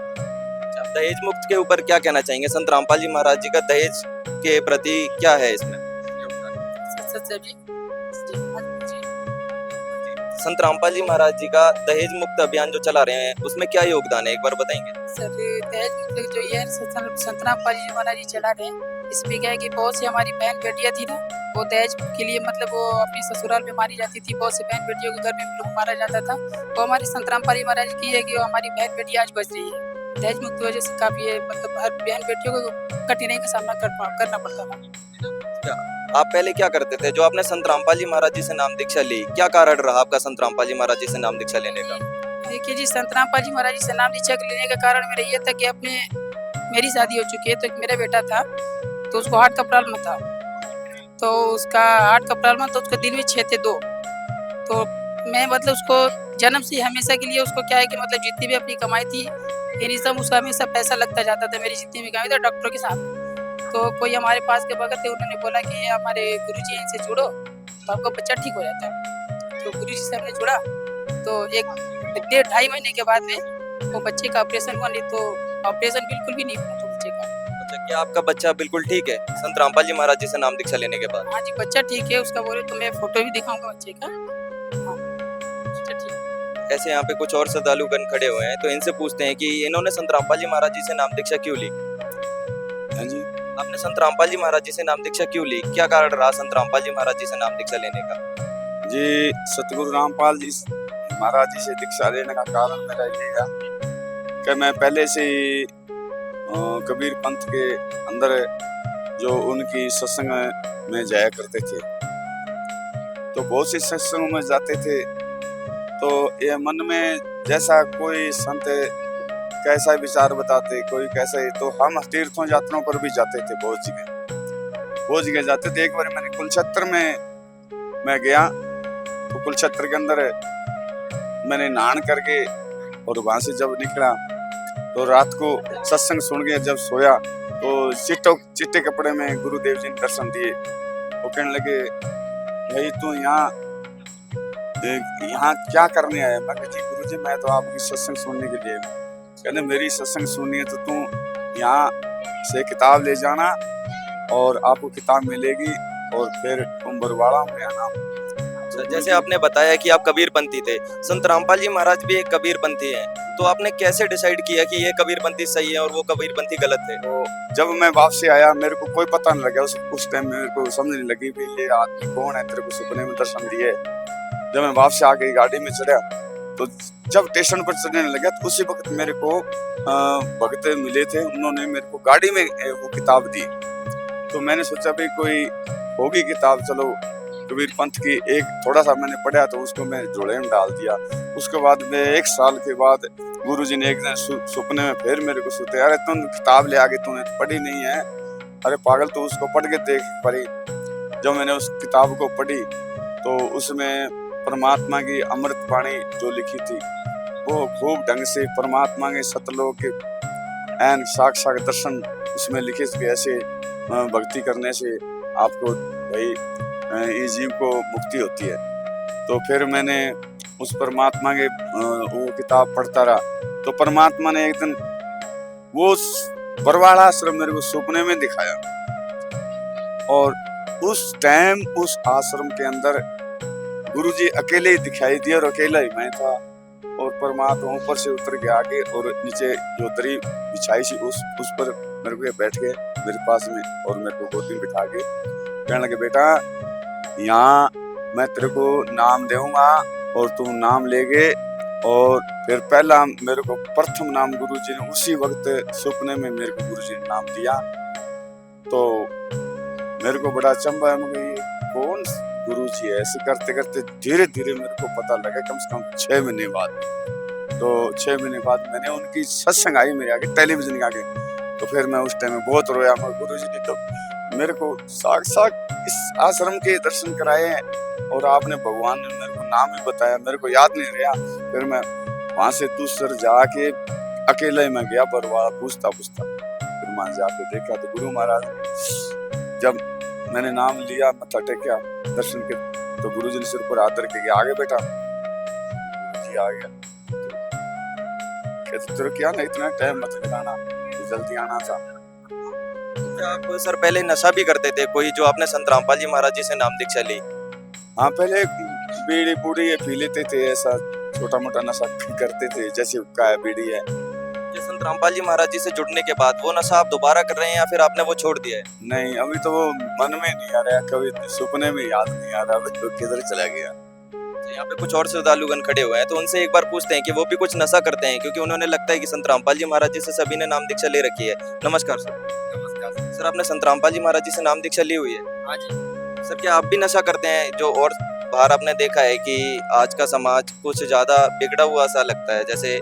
दहेज मुक्त के ऊपर क्या कहना चाहेंगे? संत रामपाल जी महाराज जी का दहेज के प्रति क्या है इसमें? संत रामपाल जी महाराज जी का दहेज मुक्त अभियान जो चला रहे हैं, उसमें क्या योगदान है, एक बार बताएंगे? सर, दहेज मुक्त जो ये संत रामपाल जी महाराज जी चला रहे हैं, इसमें क्या है कि बहुत सी हमारी बहन बेटियां थी ना, वो दहेज के लिए मतलब वो अपनी ससुराल में मारी जाती थी। बहुत सी बहन बेटियों को घर में लोग मारा जाता था। वो हमारे संत रामपाल जी महाराज की है कि वो हमारी बहन बेटियां आज बच रही है। दहेज मुक्त की वजह से काफी मतलब हर बहन बेटियों को कठिनाई का सामना करना पड़ता था। आप पहले क्या करते थे? जो आपने संत रामपाल जी महाराज जी से नाम दीक्षा ली, क्या कारण रहा आपका संत रामपाल जी महाराज जी से नाम दीक्षा लेने का? देखिए जी, संत रामपाल जी महाराज जी से नाम दीक्षा लेने का कारण मेरा ये था कि मेरी शादी हो चुकी है, तो एक मेरा बेटा था, तो उसको हार्ट का प्रॉब्लम था। तो उसका हार्ट का प्रॉब्लम, तो उसका दिन में 6 थे 2। तो मैं मतलब उसको जन्म से हमेशा के लिए उसको क्या है कि मतलब जितनी भी अपनी कमाई थी, ये सब उसका हमेशा पैसा लगता जाता था। मेरी जितनी भी कमाई था डॉक्टरों के साथ। तो कोई हमारे पास के भगत थे, उन्होंने बोला कि हमारे गुरुजी इनसे जुड़ो तो आपका बच्चा ठीक हो जाता है। तो गुरुजी से हमने जुड़ा, तो 1.5 महीने के बाद में वो बच्चे का ऑपरेशन हुआ। नहीं तो ऑपरेशन बिल्कुल भी नहीं हुआ था बच्चे का। अच्छा, क्या आपका बच्चा बिल्कुल ठीक है संत रामपाल जी महाराज जी से नाम दीक्षा लेने के बाद? हाँ जी, बच्चा ठीक है। उसका बोले तो मैं फोटो भी दिखाऊंगा बच्चे का। हाँ, बच्चा ठीक है। ऐसे यहाँ पे कुछ और श्रद्धालुगण खड़े हुए हैं, तो इनसे पूछते हैं कि इन्होंने संत रामपाल जी महाराज जी से नाम दीक्षा क्यों ली? हाँ जी, आपने संत रामपाल जी महाराज जी से नाम दीक्षा क्यों ली? क्या कारण रहा संत रामपाल जी महाराज जी से नाम दीक्षा लेने का? जी, सतगुरु रामपाल जी महाराज जी से दीक्षा लेने का कारण मेरा ये है कि मैं पहले से ही कबीर पंथ के अंदर जो उनकी सत्संग में जाया करते थे, तो बहुत से सत्संगों में जाते थे, तो ये मन में जैसा कोई संत कैसा विचार बताते, कोई कैसा ही, तो हम तीर्थों यात्राओं पर भी जाते थे। बहुत जगह जाते थे। एक बार मैंने कुलक्षेत्र में मैं गया, तो कुलक्षेत्र के अंदर मैंने नहान करके और वहाँ से जब निकला तो रात को सत्संग सुन के जब सोया तो चिट्टे कपड़े में गुरुदेव जी ने दर्शन दिए। वो कहने लगे भाई तू यहाँ क्या करने आया? मैं कहा जी गुरुजी मैं तो आपकी सत्संग सुनने के लिए। कहने मेरी सत्संग सुननी है तो तू यहाँ से किताब ले जाना और आपको किताब मिलेगी और फिर तुम बरवाड़ा में आना। जैसे आपने बताया कि आप कबीरपंथी थे, संत रामपाल जी महाराज भी एक कबीरपंथी हैं, तो आपने कैसे डिसाइड किया कि ये कबीरपंथी सही है और वो कबीरपंथी गलत है? तो जब मैं वापसी आया मेरे को कोई पता नहीं लगा, उस टाइम मेरे को समझ नहीं लगी भी ये आदमी कौन है, तेरे को सपने में दर्शन दिए। जब मैं वापसी आ गई गाड़ी में चढ़ा तो जब स्टेशन पर चढ़ने लगा तो उसी वक्त मेरे को भक्त मिले थे, उन्होंने मेरे को गाड़ी में वो किताब दी। तो मैंने सोचा भाई कोई होगी किताब, चलो कबीर पंथ की एक थोड़ा सा मैंने पढ़ा तो उसको मैं झोले में डाल दिया। उसके बाद में 1 साल के बाद गुरुजी ने एक दिन सपने में फिर मेरे को सुते, अरे तुम किताब ले आगे, तूने पढ़ी नहीं है, अरे पागल तू उसको पढ़ के देख पढ़ी। जब मैंने उस किताब को पढ़ी तो उसमें परमात्मा की अमृत वाणी जो लिखी थी वो खूब ढंग से परमात्मा के सतलोक के एन साक्षात दर्शन उसमें लिखे थे। ऐसे भक्ति करने से आपको भाई इस जीव को मुक्ति होती है। तो फिर मैंने उस परमात्मा के वो किताब पढ़ता रहा तो परमात्मा ने एक दिन वो बरवाड़ा आश्रम मेरे को सपने में दिखाया और उस टाइम उस आश्रम के अंदर गुरुजी अकेले ही दिखाई दिए और अकेला ही मैं था और परमात्मा ऊपर से उतर के आगे और नीचे जो दरी बिछाई थी उस पर मेरे को बैठ गए मेरे पास में और मेरे को गोदी में बिठा के कहने लगे बेटा यहाँ मैं तेरे को नाम दूंगा और तू नाम लेगे। और फिर पहला मेरे को प्रथम नाम गुरुजी ने उसी वक्त सपने में मेरे को गुरुजी ने नाम दिया। तो मेरे को बड़ा अचंभा है, मगर ये कौन गुरुजी है? ऐसे करते करते धीरे धीरे मेरे को पता लगा कम से कम 6 महीने बाद। तो 6 महीने बाद मैंने उनकी सत्संग आई मेरे आगे टेलीविजन के आगे, तो फिर मैं उस टाइम में बहुत रोया। मगर गुरुजी ने तो मेरे को साक्षात इस आश्रम के दर्शन कराए हैं और आपने भगवान ने मेरे को नाम ही बताया, मेरे को याद नहीं रहा। फिर मैं वहां से दूसर जाके अकेला ही मैं गया बरवाड़ा पूछता फिर वहां जाके देखा तो गुरु महाराज जब मैंने नाम लिया मत्था टेका दर्शन के तो गुरु जी ने सिर पर हाथ रख के आगे बेटा जी आ गया। कहते तेरे क्या ना इतना टाइम मत लगाना, जल्दी आना था। आप सर पहले नशा भी करते थे कोई, जो आपने संत रामपाल जी महाराज जी से नाम दीक्षा ली? हाँ पहले बीड़ी बूढ़ी पी लेते थे, ऐसा छोटा मोटा नशा करते थे जैसे हुक्का है बीड़ी है। संत रामपाल जी महाराज जी से जुड़ने के बाद वो नशा आप दोबारा कर रहे हैं या फिर आपने वो छोड़ दिया है? नहीं अभी तो वो मन में नहीं आ रहा, कभी सपने में याद नहीं आ रहा तो किधर चला गया। यहाँ पे कुछ और श्रद्धालुगण खड़े हुए हैं तो उनसे एक बार पूछते हैं कि वो भी कुछ नशा करते हैं, क्योंकि उन्होंने लगता है कि संत रामपाल जी महाराज जी से सभी ने नाम दीक्षा ले रखी है। नमस्कार सर। नमस्कार सर आपने संत रामपाल जी महाराज जी से नाम दीक्षा ली हुई है? हाँ जी। सर क्या आप भी नशा करते हैं? जो और बाहर आपने देखा है कि आज का समाज कुछ ज्यादा बिगड़ा हुआ सा लगता है, जैसे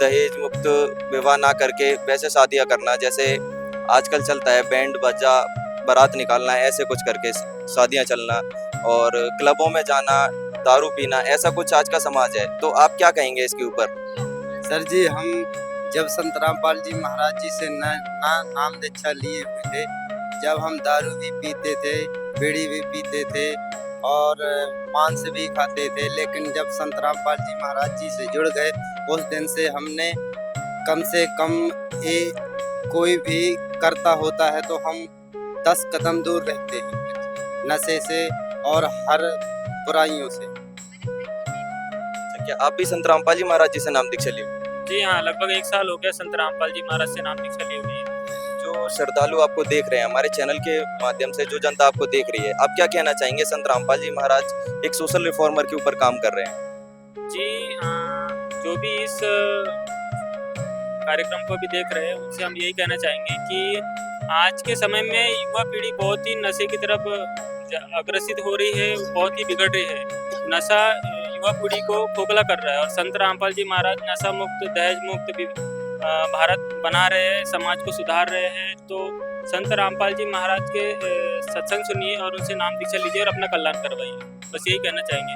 दहेज मुक्त विवाह ना करके वैसे शादियां करना, जैसे आजकल चलता है बैंड बाजा बारात निकालना, ऐसे कुछ करके शादियां चलना और क्लबों में जाना, दारू पीना, ऐसा कुछ आज का समाज है। तो आप क्या कहेंगे इसके ऊपर? सर जी हम जब संत रामपाल जी महाराज जी से नाम दीक्षा लिए हुए थे, जब हम दारू भी पीते थे, बीड़ी भी पीते थे और मांस भी खाते थे, लेकिन जब संत रामपाल जी महाराज जी से जुड़ गए उस दिन से हमने कम से कम कोई भी करता होता है तो हम 10 कदम दूर रहते हैं नशे से और हर बुराइयों से। क्या आप भी संत रामपाल जी महाराज जी से नाम दीक्षा लिए? जी हाँ, लगभग 1 साल हो गया संत रामपाल जी महाराज से नाम दीक्षा ली हुई है। जो श्रद्धालु आपको देख रहे हैं, हमारे चैनल के माध्यम से जो जनता आपको देख रही है, आप क्या कहना चाहेंगे? संत रामपाल जी महाराज एक सोशल रिफॉर्मर के ऊपर काम कर रहे हैं। जी जो भी इस कार्यक्रम को भी देख रहे हैं उनसे हम यही कहना चाहेंगे कि आज के समय में युवा पीढ़ी बहुत ही नशे की तरफ अग्रसित हो रही है, बहुत ही बिगड़ रही है। नशा युवा पीढ़ी को खोखला कर रहा है और संत रामपाल जी महाराज नशा मुक्त दहेज मुक्त भारत बना रहे हैं, समाज को सुधार रहे हैं। तो संत रामपाल जी महाराज के सत्संग सुनिए और उनसे नाम दीक्षा लीजिए और अपना कल्याण करवाइए, बस यही कहना चाहेंगे।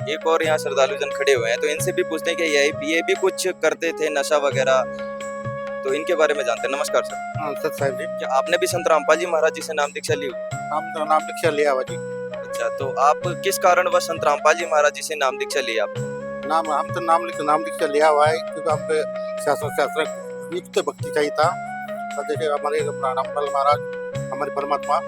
एक और यहाँ श्रद्धालु जन खड़े हुए हैं, तो इनसे भी पूछते हैं कि ये भी कुछ करते थे नशा वगैरह, तो इनके बारे में जानते हैं। नमस्कार सर। हाँ सर साहब जी, क्या आपने भी संत रामपाल जी महाराज जी से नाम दीक्षा ली हुई? हम तो नाम दीक्षा लिया हुआ जी। अच्छा, तो आप किस कारण वह संत रामपाल जी महाराज जी से नाम दीक्षा लिया आपने? नाम हम तो नाम दीक्षा लिया हुआ है क्योंकि हमको शास्त्र युक्त भक्ति चाहिए था। और जैसे हमारे रामपाल महाराज हमारे परमात्मा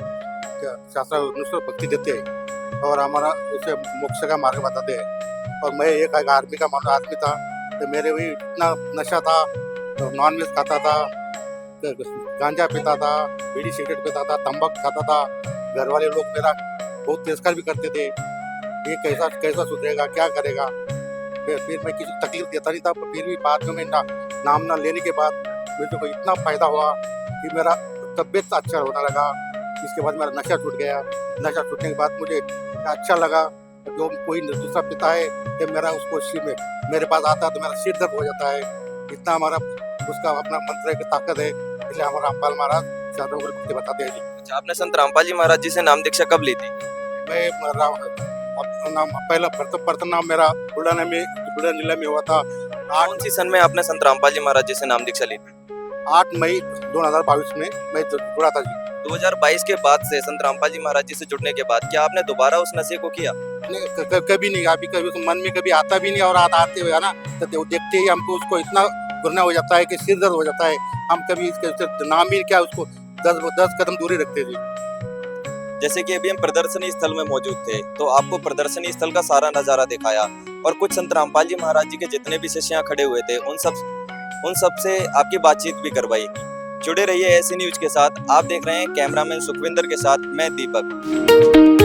शास्त्र अनुसार भक्ति देते हैं और हमारा उसे मोक्ष का मार्ग बताते हैं। और मैं एक आर्मी का आदमी था, तो मेरे भी इतना नशा था, नॉनवेज खाता था, गांजा पीता था, बीड़ी सिगरेट पीता था, तंबाकू खाता था। घर वाले लोग मेरा बहुत तिरस्कार भी करते थे, ये कैसा सुधरेगा, क्या करेगा। फिर मैं किसी तकलीफ देता नहीं था, फिर भी बाद में नाम ना लेने के बाद मुझे को इतना फायदा हुआ कि मेरा तबीयत अच्छा होने लगा। इसके बाद मेरा नशा छूट गया। नशा छूटने के बाद मुझे अच्छा लगा। जो कोई दूसरा पिता है तो मेरा उसको सिर में मेरे पास आता है तो मेरा सिर दर्द हो जाता है। इतना हमारा उसका अपना मंत्र की ताकत है, इसलिए हमारा रामपाल महाराज शास्त्रों को भक्ति बताते हैं जी। अच्छा, आपने संत रामपाल जी महाराज जी से नाम दीक्षा कब ली थी? मैं पहला प्रथम नाम मेरा बुलढाणा जिला में हुआ था। कौन सी सन में आपने संत रामपाल जी महाराज जी से नाम दीक्षा ली थी? 8 मई 2022 में मैं जुड़ा था जी। 2022 के बाद से संत रामपाल जी महाराज जी से जुड़ने के बाद क्या आपने दोबारा उस नशे को किया? कभी नहीं, अभी कभी मन में कभी आता भी नहीं, और आते हुए है ना तो देखते ही हमको उसको इतना गुरना हो जाता है कि सिर दर्द हो जाता है। हम कभी इसके नाम ही क्या उसको 10 कदम दूरी रखते थे। जैसे कि अभी हम प्रदर्शनी स्थल में मौजूद थे, तो आपको प्रदर्शनी स्थल का सारा नजारा दिखाया और कुछ संत रामपाल जी महाराज जी के जितने भी शिष्य यहाँ खड़े हुए थे उन सब से आपकी बातचीत भी करवाई। जुड़े रहिए ऐसी न्यूज के साथ। आप देख रहे हैं कैमरामैन सुखविंदर के साथ मैं दीपक।